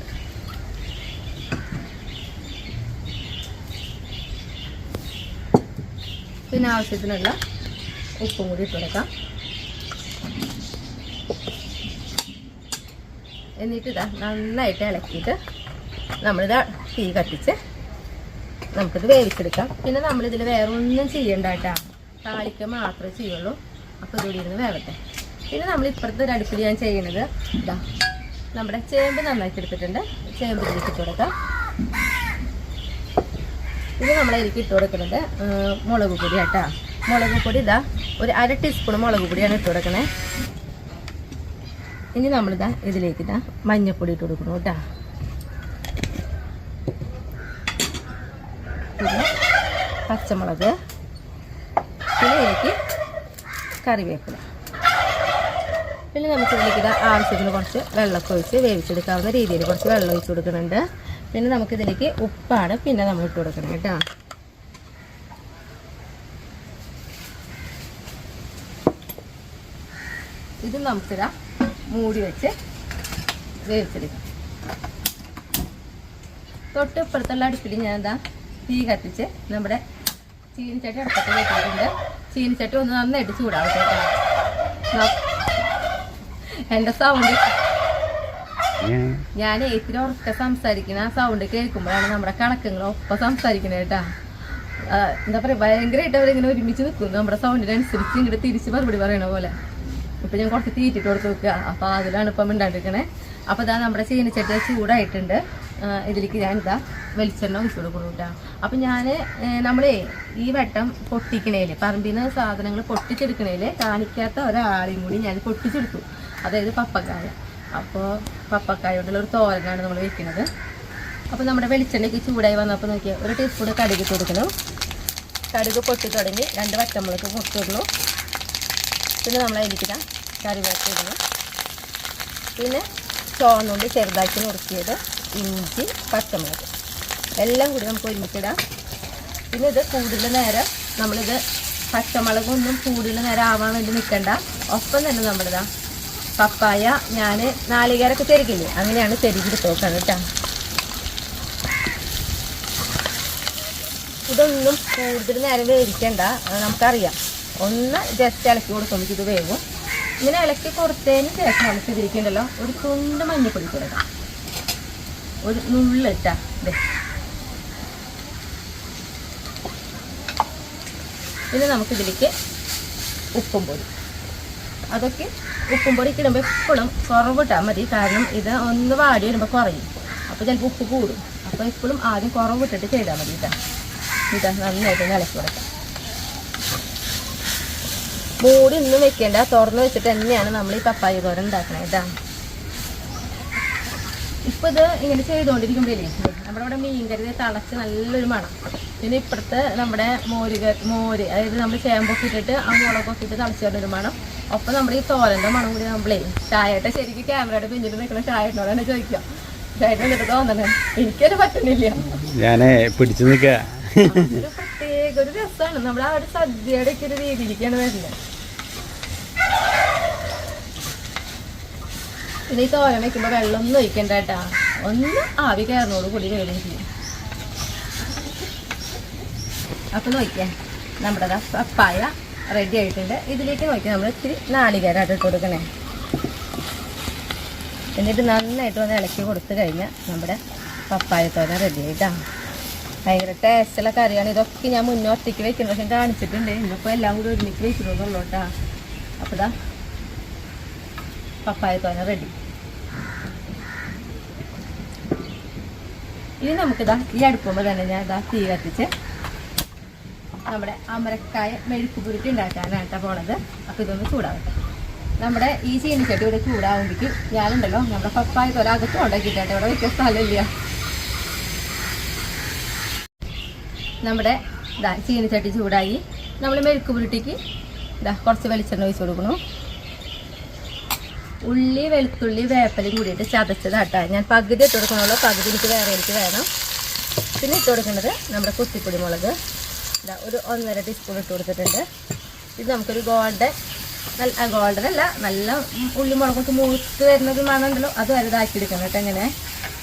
പിന്നെ ആവശ്യത്തിനുള്ള ഉപ്പും കൂടി ഇട്ട് കൊടുക്കാം. എന്നിട്ട് ഇതാ നന്നായിട്ട് ഇളക്കിയിട്ട് നമ്മളിത് തീ കത്തിച്ച് നമുക്കിത് വേവിച്ചെടുക്കാം. പിന്നെ നമ്മളിതിൽ വേറെ ഒന്നും ചെയ്യണ്ട കേട്ടോ, താളിക്ക മാത്രമേ ചെയ്യുള്ളൂ. അപ്പോൾ ഇതുകൂടി ഇരുന്ന് വേവട്ടെ. പിന്നെ നമ്മൾ ഇപ്പുറത്തെ ഒരു അടുപ്പിൽ ഞാൻ ചെയ്യുന്നത് ഇതാ നമ്മുടെ ചേമ്പ് നന്നാക്കി എടുത്തിട്ടുണ്ട്. ചേമ്പ് ഇതിലേക്ക് ഇട്ട് കൊടുക്കാം. ഇത് നമ്മളതിലേക്ക് ഇട്ട് കൊടുക്കുന്നത് മുളക് പൊടി കേട്ടോ. മുളക് പൊടി ഇതാ ഒരു 1/2 ടീസ്പൂൺ മുളക് പൊടിയാണ് ഇട്ട് കൊടുക്കണേ. ഇനി നമ്മളിതാ ഇതിലേക്ക് ഇതാ മഞ്ഞൾപ്പൊടി ഇട്ട് കൊടുക്കണം കേട്ടോ. പിന്നെ പച്ചമുളക്, പിന്നെ ഇതിലേക്ക് കറിവേപ്പില. പിന്നെ നമുക്കിതിലേക്ക് ഇതാ ആവശ്യത്തിന് കുറച്ച് വെള്ളമൊക്കെ ഒഴിച്ച് വേവിച്ചെടുക്കാവുന്ന രീതിയിൽ കുറച്ച് വെള്ളം ഒഴിച്ച് കൊടുക്കുന്നുണ്ട്. പിന്നെ നമുക്കിതിലേക്ക് ഉപ്പാണ് പിന്നെ നമ്മൾ ഇട്ട് കൊടുക്കണം കേട്ടോ. ഇത് നമുക്കിതാ മൂടി വെച്ച് വേവിച്ചെടുക്കാം. തൊട്ട് ഇപ്പുറത്തുള്ള അടുപ്പിൽ ഞാൻ എന്താ തീ കത്തിച്ച് നമ്മുടെ ചീനിച്ചട്ടി അടുപ്പത്ത് വെച്ചിട്ടുണ്ട്. ചീനിച്ചട്ടി ഒന്ന് നന്നായിട്ട് ചൂടാവട്ടെ. എൻ്റെ സൗണ്ട് ഞാൻ ഇത്തിരി ഉറക്ക സംസാരിക്കുന്ന ആ സൗണ്ട് കേൾക്കുമ്പോഴാണ് നമ്മുടെ കണക്കുങ്ങൾ ഒപ്പം സംസാരിക്കുന്നത് കേട്ടാ. എന്താ പറയുക, ഭയങ്കരമായിട്ട് അവരിങ്ങനെ ഒരുമിച്ച് നിൽക്കുന്നു നമ്മുടെ സൗണ്ടിനനുസരിച്ച് ഇങ്ങോട്ട് തിരിച്ച് മറുപടി പറയണ പോലെ. ഇപ്പം ഞാൻ കുറച്ച് തീറ്റിട്ട് കൊടുത്ത് വെക്കുക, അപ്പോൾ അതിലാണ് ഇപ്പം ഉണ്ടാണ്ടിരിക്കണേ. അപ്പോൾ ഇതാ നമ്മുടെ ചീനിച്ചട്ടി ചൂടായിട്ടുണ്ട്. ഇതിലേക്ക് ഞാൻ ഇതാ വെളിച്ചെണ്ണ ഒഴിച്ചു കൊടുക്കണം കേട്ടോ. അപ്പം ഞാൻ നമ്മളേ ഈ വട്ടം പൊട്ടിക്കണേൽ പറമ്പിൽ നിന്ന് സാധനങ്ങൾ പൊട്ടിച്ചെടുക്കണേൽ കാണിക്കാത്ത ഒരാളെയും കൂടി ഞാൻ പൊട്ടിച്ചെടുത്തു, അതായത് പപ്പക്കായ. അപ്പോൾ പപ്പക്കായോടുള്ള ഒരു തോരനാണ് നമ്മൾ വെക്കുന്നത്. അപ്പോൾ നമ്മുടെ വെളിച്ചെണ്ണയ്ക്ക് ചൂടായി വന്നപ്പോൾ നോക്കിയാൽ 1 ടീസ്പൂൺ കടുക് ഇട്ട് കൊടുക്കണം. കടുക് പൊട്ടി തുടങ്ങി 2 പച്ചമുളക് പൊട്ടിയിടണം. പിന്നെ നമ്മൾ അതിലേക്ക് കറിവേപ്പില ഇടണം. പിന്നെ ചുവന്നുള്ളി ചെറുതാക്കി നുറുക്കിയത്, ഇഞ്ചി, പച്ചമുളക് എല്ലാം കൂടി നമുക്ക് ഒരുമിച്ചിടാം. പിന്നെ ഇത് കൂടുതൽ നേരം നമ്മളിത് പച്ചമുളകൊന്നും കൂടുതൽ നേരം ആവാൻ വേണ്ടി നിൽക്കണ്ട. ഒപ്പം തന്നെ നമ്മളിതാ പപ്പായ ഞാൻ നാളികേരൊക്കെ ചെരുകില്ലേ, അങ്ങനെയാണ് ചെരുകിട്ട് നോക്കണം കേട്ടോ. ഇതൊന്നും കൂടുതൽ നേരം വേവിക്കണ്ട, നമുക്കറിയാം. ഒന്ന് ജസ്റ്റ് ഇളക്കി കൊടുക്കുമ്പോൾ ഇത് വേവും. ഇങ്ങനെ ഇളക്കി കൊടുത്തതിന് ശേഷം നമുക്ക് ഇതിരിക്കണ്ടല്ലോ ഒരു തുണ്ട് മഞ്ഞപ്പൊടി കൊടുക്കാം, ഒരു നുള്ളിട്ടാ. ഇതേ പിന്നെ നമുക്കിതിലേക്ക് ഉപ്പും പൊടി, അതൊക്കെ ഉപ്പും പൊടി ഇടുമ്പോൾ എപ്പോഴും കുറവിട്ടാൽ മതി. കാരണം ഇത് ഒന്ന് വാടി വരുമ്പോൾ കുറയും, അപ്പോൾ ചിലപ്പോൾ ഉപ്പ് കൂടും. അപ്പോൾ എപ്പോഴും ആദ്യം കുറവിട്ടിട്ട് ചെയ്താൽ മതി കേട്ടോ. ഇതാ നന്നായിട്ട് ഇളക്കി കൊടുക്കാം. മൂടി ഒന്നും വെക്കേണ്ട, തുറന്ന് വെച്ചിട്ട് തന്നെയാണ് നമ്മൾ ഈ പപ്പായ തോരൻ ഉണ്ടാക്കണത് കേട്ടോ. ഇപ്പം ഇത് ഇങ്ങനെ ചെയ്തുകൊണ്ടിരിക്കുമ്പോഴേ നമ്മുടെ ഇവിടെ മീൻകറി തിളച്ച് നല്ലൊരു മണം. പിന്നെ ഇപ്പുറത്ത് നമ്മുടെ മോര് അതായത് നമ്മൾ ചേമ്പൊക്കെ ഇട്ടിട്ട് ആ മുളകൊക്കെ ഇട്ട് തിളച്ച് വരുന്നൊരു മണം. ഒപ്പം നമ്മുടെ ഈ തോരൻ്റെ മണം കൂടി നമ്മളേ ചായയുടെ ശരിക്കും ക്യാമറയുടെ പിന്നിൽ നിൽക്കുന്ന ചായനോടാണ് ചോദിക്കാം. ചായയുടെ എന്നിട്ട് തോന്നണേ എനിക്കത് പറ്റുന്നില്ല, ഞാനേ പിടിച്ചു നിൽക്കുക. ഒരു പ്രത്യേക ഒരു രസമാണ്. നമ്മുടെ ആ ഒരു സദ്യയുടെ ഒക്കെ ഒരു രീതിയിലേക്കാണ് വരുന്നത്. പിന്നെ ഈ തോരൻ വെക്കുമ്പോൾ വെള്ളമൊന്നും ഒഴിക്കണ്ട കേട്ടാ, ഒന്ന് ആവി കയറിനോട് കൂടി വേണം ചെയ്യും. അപ്പം നോക്കിയാൽ നമ്മുടെ പപ്പായ റെഡി ആയിട്ടുണ്ട്. ഇതിലേക്ക് നോക്കിയാൽ നമ്മൾ ഇത്തിരി നാളികേരമായിട്ട് ഇട്ട് കൊടുക്കണേ. എന്നിട്ട് നന്നായിട്ട് ഒന്ന് ഇളക്കി കൊടുത്തു കഴിഞ്ഞാൽ നമ്മുടെ പപ്പായ തോരൻ റെഡി ആയിട്ടാണ്. ഭയങ്കര ടേസ്റ്റുള്ള കറിയാണ്. ഇതൊക്കെ ഞാൻ മുന്നോട്ടേക്ക് വെക്കുന്ന പക്ഷെ കാണിച്ചിട്ടുണ്ട്. ഇന്നിപ്പോൾ എല്ലാം കൂടി ഒരുമിച്ച് വെച്ചിട്ടുള്ളൂ കേട്ടോ. അപ്പോൾ ഇതാ പപ്പായ തോരൻ റെഡി. ഇനി നമുക്കിതാ ഈ അടുപ്പുമ്പോൾ തന്നെ ഞാൻ ഇതാ തീ കത്തിച്ച് നമ്മുടെ അമരക്കായ മെഴുക്ക് പുരുട്ടി ഉണ്ടാക്കാനാണ് കേട്ടോ പോണത്. അപ്പോൾ ഇതൊന്ന് ചൂടാവട്ടെ. നമ്മുടെ ഈ ചീനിച്ചട്ടി ഇവിടെ ചൂടാവുമ്പോഴേക്കും ഞാനുണ്ടല്ലോ നമ്മുടെ പപ്പായ തോര അകത്ത് ഉണ്ടാക്കിയിട്ടാട്ടെ, ഇവിടെ വെക്കാൻ സ്ഥലമില്ല. നമ്മുടെ ചീനിച്ചട്ടി ചൂടായി. നമ്മൾ മെഴുക്ക് പുരുട്ടിക്ക് കുറച്ച് വെളിച്ചെണ്ണ ഒഴിച്ച് കൊടുക്കണം. ഉള്ളി, വെളുത്തുള്ളി, വേപ്പലയും കൂടിയിട്ട് ചതച്ചതാട്ടോ. ഞാൻ പകുതി ഇട്ട് കൊടുക്കണമല്ലോ, പകുതി എനിക്ക് വേണം. പിന്നെ ഇട്ട് കൊടുക്കുന്നത് നമ്മുടെ കുത്തിപ്പൊടി മുളക് ഒരു 1.5 ടീസ്പൂൺ ഇട്ട് കൊടുത്തിട്ടുണ്ട്. ഇത് നമുക്കൊരു ഗോൾഡൻ അല്ല, നല്ല ഉള്ളി മുളകൊക്കെ മൂത്ത് വരുന്നത് മണമുണ്ടല്ലോ, അത് വലുതാക്കി എടുക്കണം കേട്ടോ. അങ്ങനെ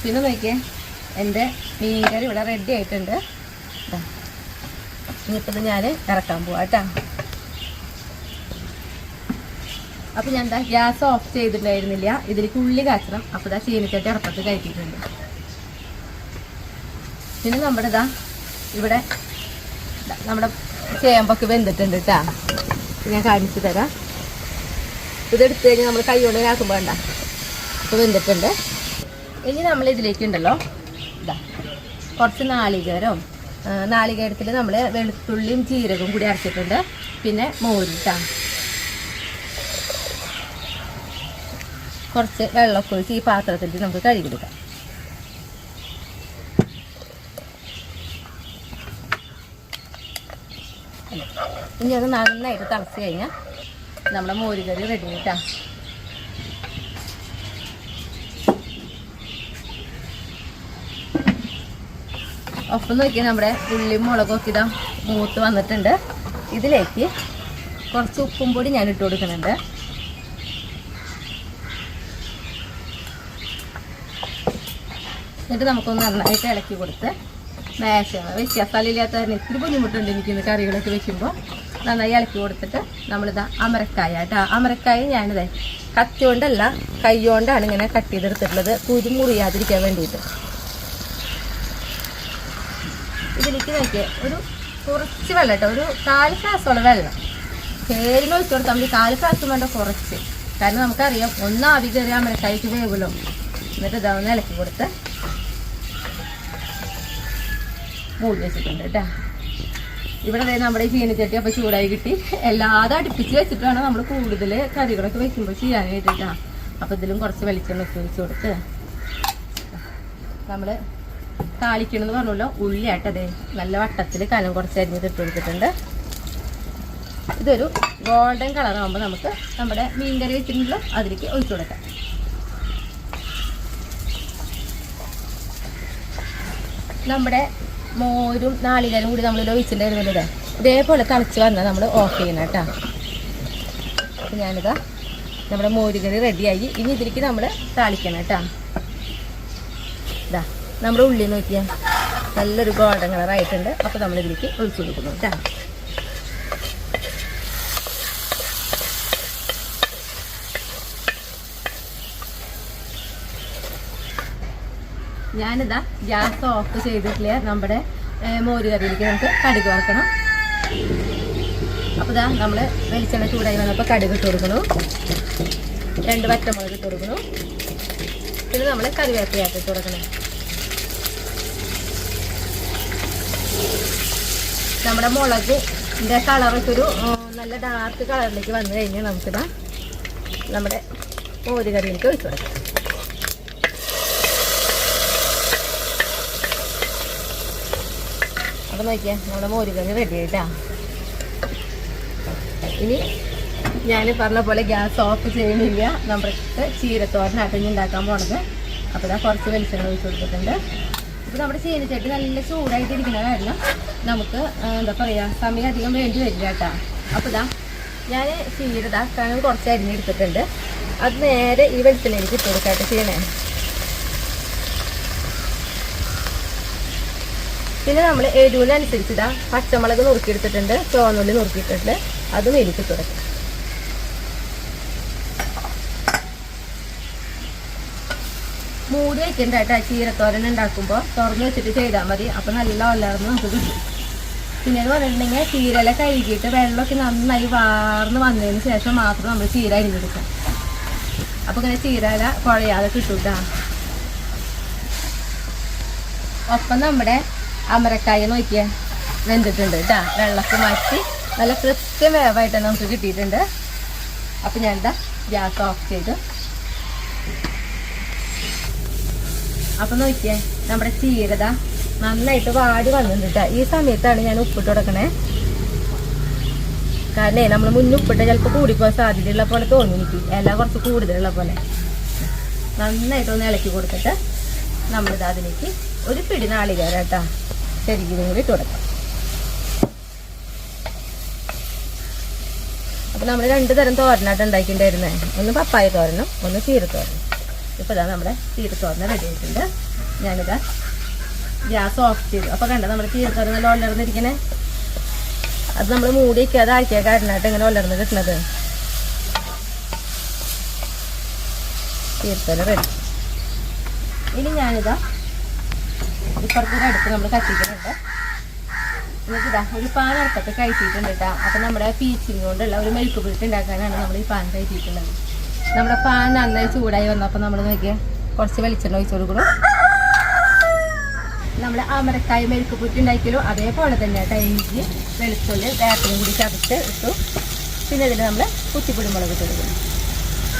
പിന്നെ നോക്കിയേ എൻ്റെ മീൻകറി ഇവിടെ റെഡി ആയിട്ടുണ്ട്. ഇനിയിപ്പോൾ ഇത് ഞാൻ ഇറക്കാൻ പോവാം കേട്ടോ. അപ്പോൾ ഞാൻ ഗ്യാസ് ഓഫ് ചെയ്തിട്ടുണ്ടായിരുന്നില്ല, ഇതിലേക്ക് ഉള്ളി കാച്ചണം. അപ്പോൾ ഇതാ ചീനിച്ചട്ടി അടുപ്പത്ത് കഴിക്കിയിട്ടുണ്ട്. പിന്നെ നമ്മുടെ ഇവിടെ നമ്മുടെ ചേമ്പൊക്കെ വെന്തിട്ടുണ്ട് കേട്ടോ. ഞാൻ കാണിച്ചു തരാം. ഇതെടുത്ത് കഴിഞ്ഞാൽ നമ്മൾ കൈ കൊണ്ട് ആക്കുമ്പോൾ വേണ്ട, അപ്പോൾ വെന്തിട്ടുണ്ട്. ഇനി നമ്മൾ ഇതിലേക്കുണ്ടല്ലോ കുറച്ച് നാളികേരത്തിൽ നമ്മൾ വെളുത്തുള്ളിയും ജീരകവും കൂടി അരച്ചിട്ടുണ്ട്. പിന്നെ മോര് കേട്ടോ. കുറച്ച് വെള്ളമൊക്കെ ഒഴിച്ച് ഈ പാത്രത്തിൽ നമുക്ക് കഴുകിയെടുക്കാം. ഇനി അത് നന്നായിട്ട് തിളച്ച് കഴിഞ്ഞാൽ നമ്മുടെ മോരുകറി റെഡി കേട്ടോ. ഒപ്പം നോക്കി നമ്മുടെ ഉള്ളിയും മുളകൊക്കെ ഇതാ മൂത്ത് വന്നിട്ടുണ്ട്. ഇതിലേക്ക് കുറച്ച് ഉപ്പും പൊടി ഞാൻ ഇട്ട് കൊടുക്കുന്നുണ്ട്. എന്നിട്ട് നമുക്കൊന്ന് നന്നായിട്ട് ഇളക്കി കൊടുത്ത് വ്യത്യാസമില്ലാത്ത ഇത്തിരി ബുദ്ധിമുട്ടുണ്ട് എനിക്കിന്ന് കറികളൊക്കെ വെക്കുമ്പോൾ. നന്നായി ഇളക്കി കൊടുത്തിട്ട് നമ്മളിതാ അമരക്കായ കേട്ടോ. അമരക്കായ ഞാനിതേ കത്തി കൊണ്ടല്ല കൈ കൊണ്ടാണ് ഇങ്ങനെ കട്ട് ചെയ്തെടുത്തിട്ടുള്ളത്, കുരു മുറിയാതിരിക്കാൻ വേണ്ടിയിട്ട്. ഇതിലേക്ക് നോക്കിയേ ഒരു കുറച്ച് വെള്ളം കേട്ടോ, ഒരു 4 ഗ്ലാസോളം വെള്ളം ചേരിന് ഒഴിച്ചു കൊടുത്താൽ മതി. 4 ഗ്ലാസ് വേണ്ട കുറച്ച്, കാരണം നമുക്കറിയാം ഒന്ന് ആവി കയറി അമരക്കായ്ക്ക് വേവുമല്ലോ. എന്നിട്ട് ഇതാവുന്ന ഇളക്കി കൊടുത്ത് മൂടി വെച്ചിട്ടുണ്ട് കേട്ടോ. ഇവിടെ നമ്മുടെ ഈ ചീനച്ചട്ടി അപ്പോൾ ചൂടായി കിട്ടി. എല്ലാതും അടുപ്പിച്ച് വെച്ചിട്ട് വേണം നമ്മൾ കൂടുതൽ കറികളൊക്കെ വെക്കുമ്പോൾ ചെയ്യാനായിട്ടാ. അപ്പോൾ ഇതിലും കുറച്ച് വെളിച്ചെണ്ണ ഒഴിച്ച് കൊടുത്ത് നമ്മൾ താളിക്കണമെന്ന് പറഞ്ഞല്ലോ. ഉള്ളിയാട്ടതേ നല്ല വട്ടത്തിൽ കനം കുറച്ച് അരിഞ്ഞിട്ട് ഇട്ട് കൊടുത്തിട്ടുണ്ട്. ഇതൊരു ഗോൾഡൻ കളറാകുമ്പോൾ നമുക്ക് നമ്മുടെ മീൻകറി വെച്ചിട്ടുണ്ടല്ലോ അതിലേക്ക് ഒഴിച്ചു കൊടുക്കാം. നമ്മുടെ മോരും നാളികേരം കൂടി നമ്മൾ ഒഴിച്ചിട്ടുണ്ടായിരുന്നത് ഇതേപോലെ തിളച്ച് വന്നാൽ നമ്മൾ ഓഫ് ചെയ്യണം കേട്ടോ. അപ്പം ഞാനിതാ നമ്മുടെ മോരുകറി റെഡിയായി. ഇനി ഇതിലേക്ക് നമ്മൾ താളിക്കണം കേട്ടോ. ഇതാ നമ്മുടെ ഉള്ളി നോക്കിയാൽ നല്ലൊരു ഗോൾഡൻ കളറായിട്ടുണ്ട്. അപ്പോൾ നമ്മളിതിലേക്ക് ഒഴിച്ചു കൊടുക്കുന്നു കേട്ടോ. ഞാനിതാ ഗ്യാസ് ഓഫ് ചെയ്തിട്ടില്ല. നമ്മുടെ മോരുകറിയിലേക്ക് നമുക്ക് കടുക് വറക്കണം. അപ്പോൾ ഇതാ നമ്മൾ വെളിച്ചെണ്ണ ചൂടായി വന്നപ്പോൾ കടുക് ഇട്ട് കൊടുക്കുന്നു, 2 വറ്റമുളക് ഇട്ട് കൊടുക്കുന്നു. പിന്നെ നമ്മൾ കറിവേപ്പിലയായിട്ട് ഇട്ട് കൊടുക്കണം. നമ്മുടെ മുളകിൻ്റെ കളറൊക്കെ ഒരു നല്ല ഡാർക്ക് കളറിലേക്ക് വന്നു കഴിഞ്ഞാൽ നമുക്കിതാ നമ്മുടെ മോരുകറിയിലേക്ക് ഒഴിച്ചു കൊടുക്കാം. അപ്പോൾ നോക്കിയാൽ നമ്മുടെ മോരുകറി റെഡി ആയിട്ടാ. ഇനി ഞാൻ പറഞ്ഞ പോലെ ഗ്യാസ് ഓഫ് ചെയ്യുന്നില്ല. നമുക്ക് ചീരത്തോരനായിട്ട് ഉണ്ടാക്കാൻ പോണത്. അപ്പോൾ ഇതാ കുറച്ച് വെളിച്ചെണ്ണ ഒഴിച്ച് കൊടുത്തിട്ടുണ്ട്. അപ്പോൾ നമ്മുടെ ചീനച്ചട്ടി നല്ല ചൂടായിട്ടിരിക്കുന്ന കാരണം നമുക്ക് എന്താ പറയുക സമയം അധികം വേണ്ടി വരില്ല കേട്ടോ. അപ്പോൾ ഇതാ ഞാൻ ചീര കനം കുറച്ച് അരിഞ്ഞെടുത്തിട്ടുണ്ട്. അത് നേരെ ഈ വെളിച്ചെണ്ണയിലേക്ക് ഇട്ട് കൊടുക്കാനായിട്ട് ചെയ്യണേ. പിന്നെ നമ്മൾ എരിവിനനുസരിച്ച് ഇതാ പച്ചമുളക് നുറുക്കിയെടുത്തിട്ടുണ്ട്, ചുവന്നുള്ളി നുറുക്കിയിട്ടുണ്ട്, അതും എരിക്ക് തുടക്കും. മൂടി വയ്ക്കണ്ട കേട്ടോ. ചീരത്തോരൻ ഉണ്ടാക്കുമ്പോൾ തുറന്ന് വെച്ചിട്ട് ചെയ്താൽ മതി. അപ്പോൾ നല്ല വളർന്ന് നമുക്ക് കിട്ടും. പിന്നെ എന്ന് പറഞ്ഞിട്ടുണ്ടെങ്കിൽ ചീരല കഴുകിയിട്ട് വെള്ളമൊക്കെ നന്നായി വാർന്ന് വന്നതിന് ശേഷം മാത്രം നമ്മൾ ചീര അരിഞ്ഞെടുക്കാം. അപ്പോൾ ഇങ്ങനെ ചീരല കുഴയാതെ കിട്ടും കേട്ടോ. ഒപ്പം നമ്മുടെ അമരക്കായ നോക്കിയാൽ വെന്തിട്ടുണ്ട് കേട്ടോ. വെള്ളമൊക്കെ മാറ്റി നല്ല കൃത്യം വേവായിട്ട് നമുക്ക് കിട്ടിയിട്ടുണ്ട്. അപ്പം ഞാനിതാ ഗ്യാസ് ഓഫ് ചെയ്ത് അപ്പം നോക്കിയേ നമ്മുടെ ചീരത നന്നായിട്ട് വാടി വന്നിട്ടുണ്ട് കേട്ടോ. ഈ സമയത്താണ് ഞാൻ ഉപ്പിട്ട് കൊടുക്കണേ. കാരണം നമ്മൾ മുന്നേ ഉപ്പിട്ട് ചിലപ്പോൾ കൂടിപ്പോകാൻ സാധ്യതയുള്ള പോലെ തോന്നി എനിക്ക്, എല്ലാം കുറച്ച് കൂടുതലുള്ള പോലെ. നന്നായിട്ടൊന്ന് ഇളക്കി കൊടുത്തിട്ട് നമ്മളിത് അതിലേക്ക് ഒരു പിടി നാളികേരം കേട്ടോ ശരിക്കും കൂടി ഇട്ട് കൊടുക്കാം. അപ്പം നമ്മൾ 2 തരം തോരനായിട്ട് ഉണ്ടാക്കിയിട്ടുണ്ടായിരുന്നേ. ഒന്ന് പപ്പായ തോരനും ഒന്ന് ചീരത്തോരനും. ഇപ്പോൾ ഇതാ നമ്മുടെ ചീരത്തോരന് റെഡി ആയിട്ടുണ്ട്. ഞാനിതാ ഗ്യാസ് ഓഫ് ചെയ്തു. അപ്പോൾ കണ്ട നമ്മുടെ ചീരത്തോരൻ നല്ല ഒലർന്നിരിക്കണേ. അത് നമ്മൾ മൂടി വയ്ക്കാതെ ആക്കിയ കാരണമായിട്ട് ഇങ്ങനെ ഒലർന്ന് കിട്ടുന്നത്. ചീരത്തോരൻ റെഡി. ഇനി ഞാനിതാ ഇപ്പുറത്തൊരു അടുപ്പ് നമ്മൾ കത്തിക്കുന്നുണ്ട്. എന്നിട്ടിതാ ഒരു പാൻ അടുപ്പൊക്കെ കയറ്റിയിട്ടുണ്ട് കേട്ടോ. അപ്പം നമ്മുടെ പീച്ചിങ് കൊണ്ടുള്ള ഒരു മെഴുക്ക് പുഴുക്ക് ഉണ്ടാക്കാനാണ് നമ്മൾ ഈ പാൻ കയറ്റിയിട്ടുള്ളത്. നമ്മുടെ പാൻ നന്നായി ചൂടായി വന്നപ്പോൾ നമ്മൾ നോക്കിയാൽ കുറച്ച് വെളിച്ചെണ്ണ ഒഴിച്ചു കൊടുക്കണം. നമ്മൾ അമരക്കായ മെഴുക്ക് പുഴുക്ക് ഉണ്ടാക്കിയാലും അതേപോലെ തന്നെ കേട്ടോ. ഇഞ്ചി വെളുത്തുള്ളി വേപ്പിലും കൂടി ചതച്ച് ഇട്ടു. പിന്നെ ഇതിൽ നമ്മൾ കുത്തിപ്പിടുമുളക് ഇട്ട് കൊടുക്കണം.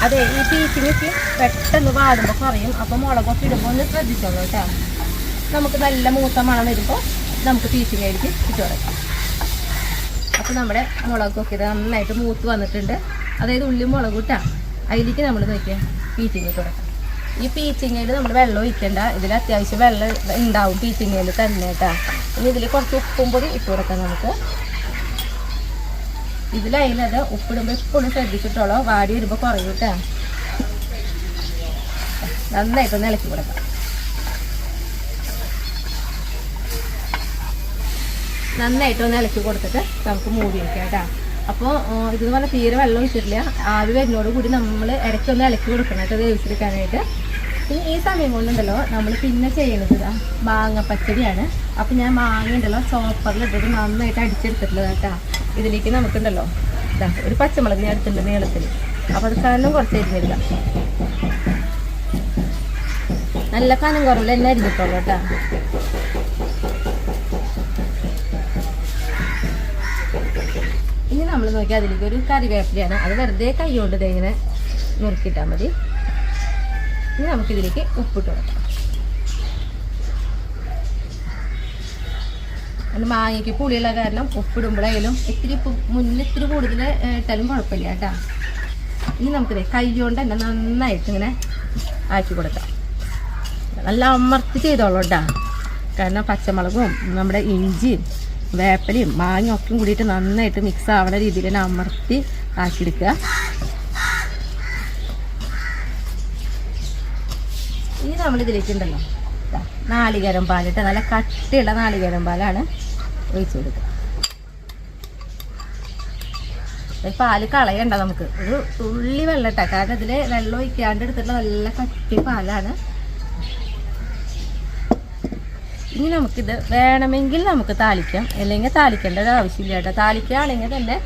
അതെ, ഈ പീച്ചിങ്ങൊക്കെ പെട്ടെന്ന് വാടുമ്പോൾ കുറയും. അപ്പം മുളകൊക്കെ ഇടുമ്പോൾ ഒന്ന് ശ്രദ്ധിച്ചോളൂ കേട്ടോ. നമുക്ക് നല്ല മൂത്ത മണം വരുമ്പോൾ നമുക്ക് പീച്ചിങ്ങയിലേക്ക് ഇട്ട് കൊടുക്കാം. അപ്പോൾ നമ്മുടെ മുളകൊക്കെ ഇത് നന്നായിട്ട് മൂത്ത് വന്നിട്ടുണ്ട്. അതായത് ഉള്ളി മുളക് ഇട്ടാ അതിലേക്ക് നമ്മൾ നോക്കിയാൽ പീച്ചിങ്ങ ഇട്ട് കൊടുക്കാം. ഈ പീച്ചിങ്ങയിൽ നമ്മൾ വെള്ളം ഒഴിക്കേണ്ട. ഇതിൽ അത്യാവശ്യം വെള്ളം ഉണ്ടാവും പീച്ചിങ്ങയിൽ തന്നെ കേട്ടോ. ഇനി ഇതിൽ കുറച്ച് ഉപ്പും പൊടി ഇട്ട് കൊടുക്കാം നമുക്ക്. ഇതിലതിനത് ഉപ്പിടുമ്പോൾ എപ്പോഴും ശ്രദ്ധിച്ചിട്ടുള്ളൂ, വാടി വരുമ്പോൾ കുറയും കേട്ടോ. നന്നായിട്ടൊന്ന് ഇളക്കി കൊടുക്കാം. നന്നായിട്ട് ഒന്ന് ഇളക്കി കൊടുത്തിട്ട് നമുക്ക് മൂടി വയ്ക്കാം കേട്ടോ. അപ്പോൾ ഇതെന്ന് പറഞ്ഞാൽ തീരെ വെള്ളം ഒഴിച്ചിട്ടില്ല. ആവി വരുന്നതോട് കൂടി നമ്മൾ ഇടയ്ക്കൊന്ന് ഇളക്കി കൊടുക്കണം കേട്ടോ വേവിച്ചെടുക്കാനായിട്ട്. പിന്നെ ഈ സമയം കൊണ്ടുണ്ടല്ലോ നമ്മൾ പിന്നെ ചെയ്യുന്നത് മാങ്ങ പച്ചടിയാണ്. അപ്പോൾ ഞാൻ മാങ്ങ ഉണ്ടല്ലോ ചോപ്പറിലിട്ടിട്ട് നന്നായിട്ട് അടിച്ചെടുത്തിട്ടുള്ളത് കേട്ടോ. ഇതിലേക്ക് നമുക്കുണ്ടല്ലോ ഒരു പച്ചമുളക് ഞാൻ എടുത്തിട്ടുണ്ട് നീളത്തിൽ. അപ്പോൾ അത് കനം കുറച്ച് അരിഞ്ഞെടുക്കാം. നല്ല കനം കുറവില്ല എന്നെ അരിഞ്ഞിട്ടുള്ളൂ കേട്ടോ. ഇനി നമ്മൾ നോക്കി അതിലേക്ക് ഒരു കറിവേപ്പിലയാണ്. അത് വെറുതെ കൈ കൊണ്ട് ഇങ്ങനെ നുറുക്കിയിട്ടാൽ മതി. ഇനി നമുക്കിതിലേക്ക് ഉപ്പിട്ട് കൊടുക്കാം. അത് മാങ്ങയ്ക്ക് പുളിയുള്ള കാരണം ഉപ്പിടുമ്പോഴായാലും ഇത്തിരി ഇത്തിരി കൂടുതൽ ഇട്ടാലും കുഴപ്പമില്ല കേട്ടോ. ഇനി നമുക്കിത് കൈ കൊണ്ട് തന്നെ നന്നായിട്ട് ഇങ്ങനെ ആക്കി കൊടുക്കാം. നല്ല അമർത്തി ചെയ്തോളൂ കേട്ടോ. കാരണം പച്ചമുളകും നമ്മുടെ ഇഞ്ചിയും വേപ്പലയും മാങ്ങയും ഒക്കെ കൂടിയിട്ട് നന്നായിട്ട് മിക്സ് ആവുന്ന രീതിയിൽ തന്നെ അമർത്തി ആക്കിയെടുക്കുക. ഇനി നമ്മളിതിലേക്കുണ്ടല്ലോ നാളികേരം പാലിട്ട് നല്ല കട്ടിയുള്ള നാളികേരം പാലാണ് ഒഴിച്ചു കൊടുക്കുക. പാല് കളയണ്ട നമുക്ക്, ഒരു തുള്ളി വെള്ളം ഇട്ടാൽ. കാരണം ഇതിൽ വെള്ളം ഒഴിക്കാണ്ട് എടുത്തിട്ടുള്ള നല്ല കട്ടി പാലാണ്. ഇനി നമുക്കിത് വേണമെങ്കിൽ നമുക്ക് താളിക്കാം, അല്ലെങ്കിൽ താളിക്കേണ്ട ഒരു ആവശ്യമില്ല കേട്ടോ. താളിക്കുകയാണെങ്കിൽ തന്നെ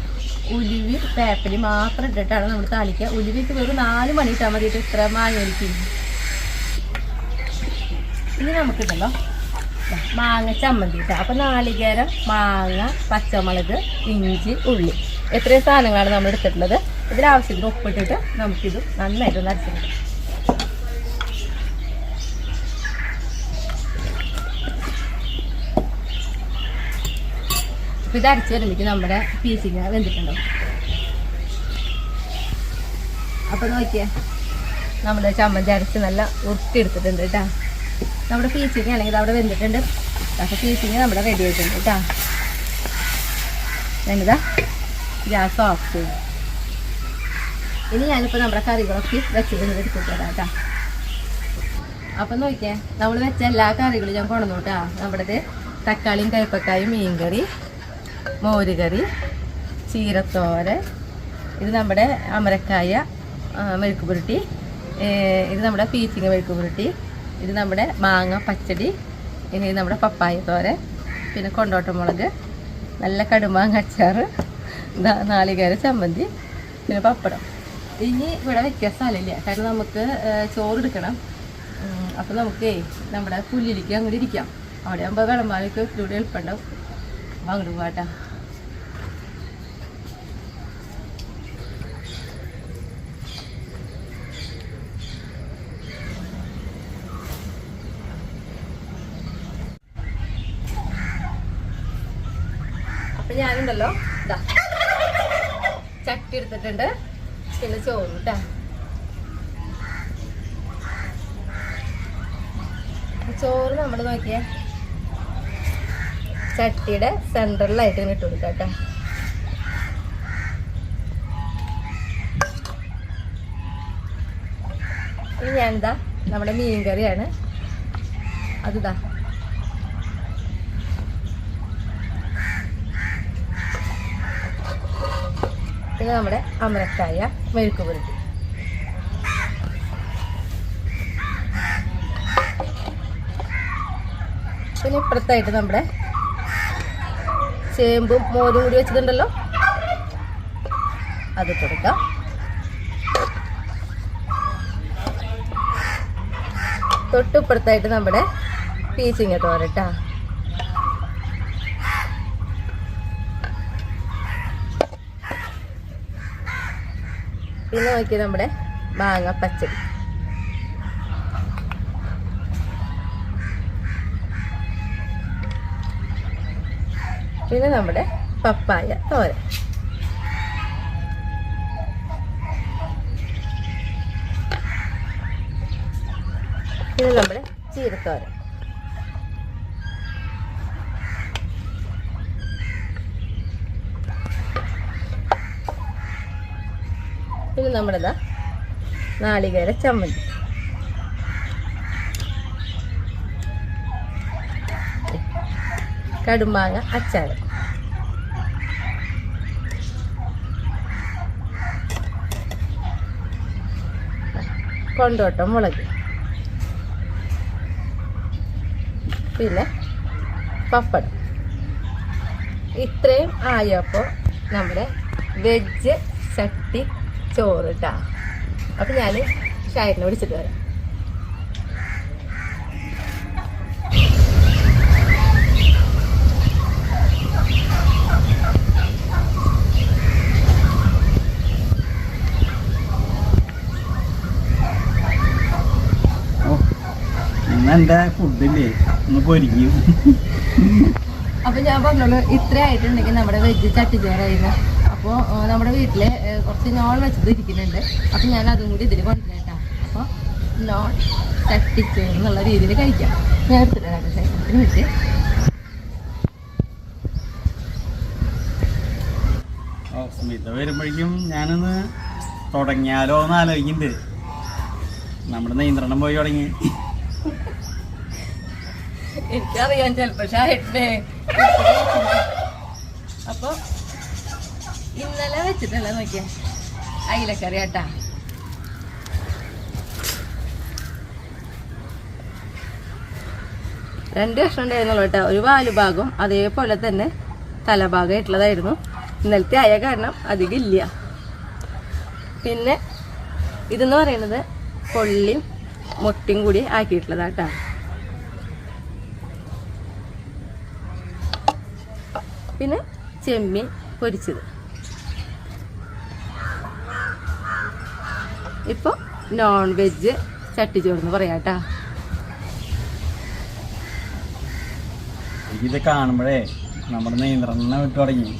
ഉലുവി വേപ്പിലി മാത്രം ഇട്ടിട്ടാണ് നമ്മൾ താളിക്കുക. ഉലുവിക്ക് വെറും 4 മണി ഇട്ടാൽ മതിയിട്ട് ഇത്ര മാങ്ങ. ഇനി നമുക്കിട്ടല്ലോ മാങ്ങ ചമ്മന്തി ഇട്ടാൽ. അപ്പം നാളികേരം, മാങ്ങ, പച്ചമുളക്, ഇഞ്ചി, ഉള്ളി, എത്രയും സാധനങ്ങളാണ് നമ്മൾ എടുത്തിട്ടുള്ളത്. ഇതിലാവശ്യത്തിന് ഉപ്പിട്ടിട്ട് നമുക്കിത് നന്നായിട്ടൊന്ന് അരച്ചെടുക്കാം. അപ്പം ഇത് അരച്ച് വരുമ്പോഴേക്കും നമ്മുടെ പീസിങ് വെന്തിട്ടുണ്ടോ. അപ്പം നോക്കിയേ നമ്മുടെ ചമ്മന്തി അരച്ച് നല്ല ഉരുട്ടിയെടുത്തിട്ടുണ്ട് കേട്ടോ. നമ്മുടെ പീസിങ് അല്ലെങ്കിൽ അവിടെ വെന്തിട്ടുണ്ട്. അപ്പോൾ പീസിങ് നമ്മുടെ റെഡി ആയിട്ടുണ്ട് കേട്ടോ. ഞാനിതാ ഗ്യാസ് ഓഫ് ചെയ്യും. ഇനി ഞാനിപ്പോൾ നമ്മുടെ കറികളൊക്കെ വെച്ചിട്ട് എടുത്തിട്ട് തരാം കേട്ടോ. അപ്പം നോക്കിയേ നമ്മൾ വെച്ച എല്ലാ കറികളും ഞാൻ കൊണ്ടുവന്നു കേട്ടോ. നമ്മുടെ തക്കാളിയും കയ്പക്കായും മീൻകറി, മോരുകറി, ചീരത്തോരൻ, ഇത് നമ്മുടെ അമരക്കായ മെഴുക്ക് പുരട്ടി, ഇത് നമ്മുടെ പീച്ചിങ്ങ മെഴുക്ക് പുരട്ടി, ഇത് നമ്മുടെ മാങ്ങ പച്ചടി, ഇനി നമ്മുടെ പപ്പായ തോരൻ, പിന്നെ കൊണ്ടോട്ടമുളക്, നല്ല കടുമാങ്ങ അച്ചാർ, നാളികേര ചമ്മന്തി, പിന്നെ പപ്പടം. ഇനി ഇവിടെ വെക്കാൻ സ്ഥലമില്ല, കാരണം നമുക്ക് ചോറെടുക്കണം. അപ്പോൾ നമുക്ക് നമ്മുടെ പുല്ലിലേക്ക് അങ്ങോട്ട് ഇരിക്കാം. അവിടെ ആകുമ്പോൾ വിളമ്പാനൊക്കെ ഒത്തിരി എളുപ്പമുണ്ടാവും. അപ്പോൾ അങ്ങോട്ട് പോകാട്ടോ. അപ്പം ഞാനുണ്ടല്ലോ ഇതാ ചട്ടി എടുത്തിട്ടുണ്ട്, പിന്നെ ചോറ് കേട്ടോ. ചോറ് നമ്മൾ നോക്കിയേ ചട്ടിയുടെ സെൻറ്ററിലായിട്ട് ഇങ്ങനെ ഇട്ട് കൊടുക്കാം കേട്ടോ. ഇനി ഞാൻ എന്താ നമ്മുടെ മീൻ കറിയാണ്, അതിതാ പിന്നെ നമ്മുടെ അമരക്കായ മെഴുക്ക് പുരട്ടി. പിന്നെ ഇപ്പുറത്തായിട്ട് നമ്മുടെ ചേമ്പും മോരും കൂടി വെച്ചിട്ടുണ്ടല്ലോ, അത് കൊടുക്കാം. തൊട്ടിപ്പുറത്തായിട്ട് നമ്മുടെ പീച്ചിങ്ങ തോരട്ടാ. പിന്നെ നോക്കി നമ്മുടെ മാങ്ങ പച്ചടി. പിന്നെ നമ്മുടെ പപ്പായ തോരൻ. പിന്നെ നമ്മുടെ ചീരത്തോരൻ. പിന്നെ നമ്മുടെ നാളികേര ചമ്മന്തി. കടുമാങ്ങ അച്ചാർ, കൊണ്ടോട്ടം മുളക്, പിന്നെ പപ്പടം. ഇത്രയും ആയപ്പോൾ നമ്മുടെ വെജ് ചട്ടി ചോറ് കേട്ടോ. അപ്പം ഞാൻ ഷായറിനെ വിളിച്ചിട്ട് വരാം. ഇന്നെൻ്റെ ഫുഡില്ലേ ഒന്ന് പൊരിക്കും. അപ്പോൾ ഞാൻ പറഞ്ഞോളൂ, ഇത്ര ആയിട്ടുണ്ടെങ്കിൽ നമ്മുടെ വെജ് ചട്ടിച്ചോറായിരുന്നു. അപ്പോൾ നമ്മുടെ വീട്ടിൽ കുറച്ച് നോൺ വെച്ചത് ഇരിക്കുന്നുണ്ട്. അപ്പോൾ ഞാൻ അതും കൂടി ഇതിൽ കൊണ്ടുവരേട്ടാ. അപ്പോൾ നോൺ ചട്ടിച്ചോറ് എന്നുള്ള രീതിയിൽ കഴിക്കാം. ഞാൻ എടുത്തിട്ടാണ് ശേഖരത്തിന് വെച്ച്. സ്മിത വരുമ്പോഴേക്കും ഞാനൊന്ന് തുടങ്ങിയാലോ എന്ന് ആലോചിക്കുന്നുണ്ട്. നമ്മുടെ നിയന്ത്രണം പോയി തുടങ്ങി. എനിക്കറിയാം ചിലപ്പോൾ ഷായറിനെ. അപ്പോൾ ഇന്നലെ വെച്ചിട്ടല്ല നോക്കിയ അയിലക്കറി കേട്ടാ. രണ്ട് കഷ്ണം ഉണ്ടായിരുന്നുള്ളൂ കേട്ടോ. ഒരു വാലുഭാഗം അതേപോലെ തന്നെ തലഭാഗമായിട്ടുള്ളതായിരുന്നു. ഇന്നലത്തെ ആയ കാരണം അധികം ഇല്ല. പിന്നെ ഇതെന്ന് പറയുന്നത് കൊള്ളിയും മുട്ടയും കൂടി ആക്കിയിട്ടുള്ളതാട്ടാ. പിന്നെ ചെമ്മീൻ പൊരിച്ചത്. ഇപ്പോൾ നോൺ വെജ് ചട്ടിച്ചോറെന്ന് പറയാട്ടാ. ഇത് കാണുമ്പോഴേ നമ്മുടെ നിയന്ത്രണം വിട്ടു തുടങ്ങി.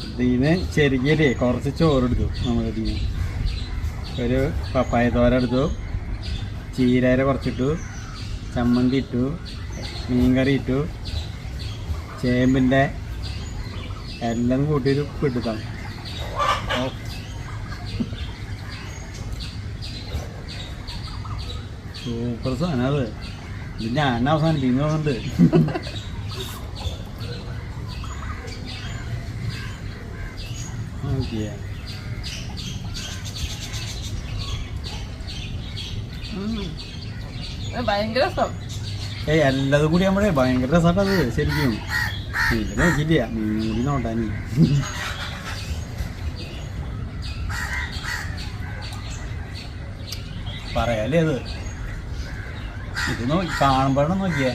ഇതിന് ചെറിയ കുറച്ച് ചോറെടുത്തു. നമ്മളിതിന് ഒരു പപ്പായ തോര എടുത്തു, ചീരര കുറച്ചിട്ടു, ചമ്മന്തി ഇട്ടു, മീൻകറി ഇട്ടു, ചേമ്പിൻ്റെ എല്ലാം കൂട്ടിയൊരു പിടുത്താണ്. സൂപ്പർ സാധനം അത്. ഇത് ഞാൻ അവസാനിപ്പിക്കുന്നു തോന്നുന്നുണ്ട്. ഓക്കെ, ഭയങ്കര രസം. എല്ലാതും കൂടി നമ്മളെ ഭയങ്കര രസമാട്ടത് ശരിക്കും. ഇത് നോക്കിയില്ല, മീൻ കൂടി നോട്ടാനി. പറയാലേ അത്. ഇത് കാണുമ്പോഴാണ് നോക്കിയാ.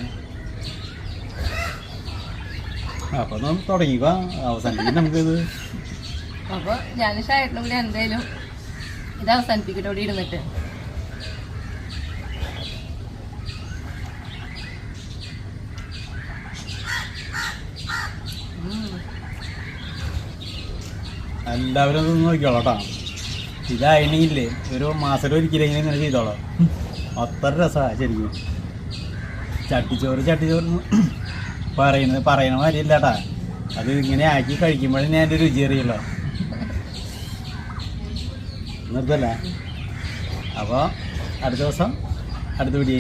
അപ്പൊ തുടങ്ങിക്കോ, അവസാനിപ്പിക്കും നമുക്കിത്. അപ്പോൾ ഞാൻ ഷായറിനും കൂടി എന്തായാലും ഇത് അവസാനിപ്പിക്കട്ടെ ഇവിടെ ഇരുന്നിട്ട്. എല്ലാവരും ഒന്ന് നോക്കിക്കോളാം കേട്ടോ. ഇതായില്ലേ ഒരു മാസത്തിലൊരിക്കലെങ്കിലും ഇങ്ങനെ ചെയ്തോളാം. അത്ര രസമാണ് ശരിക്കും. ചട്ടിച്ചോറ് പറയണ മാതിരിയല്ല കേട്ടാ. അത് ഇങ്ങനെ ആക്കി കഴിക്കുമ്പോഴേ ഞാൻ എൻ്റെ രുചി അറിയല്ലോ. നിർത്തല്ലേ. അപ്പോൾ അടുത്ത ദിവസം അടുത്ത വീഡിയോ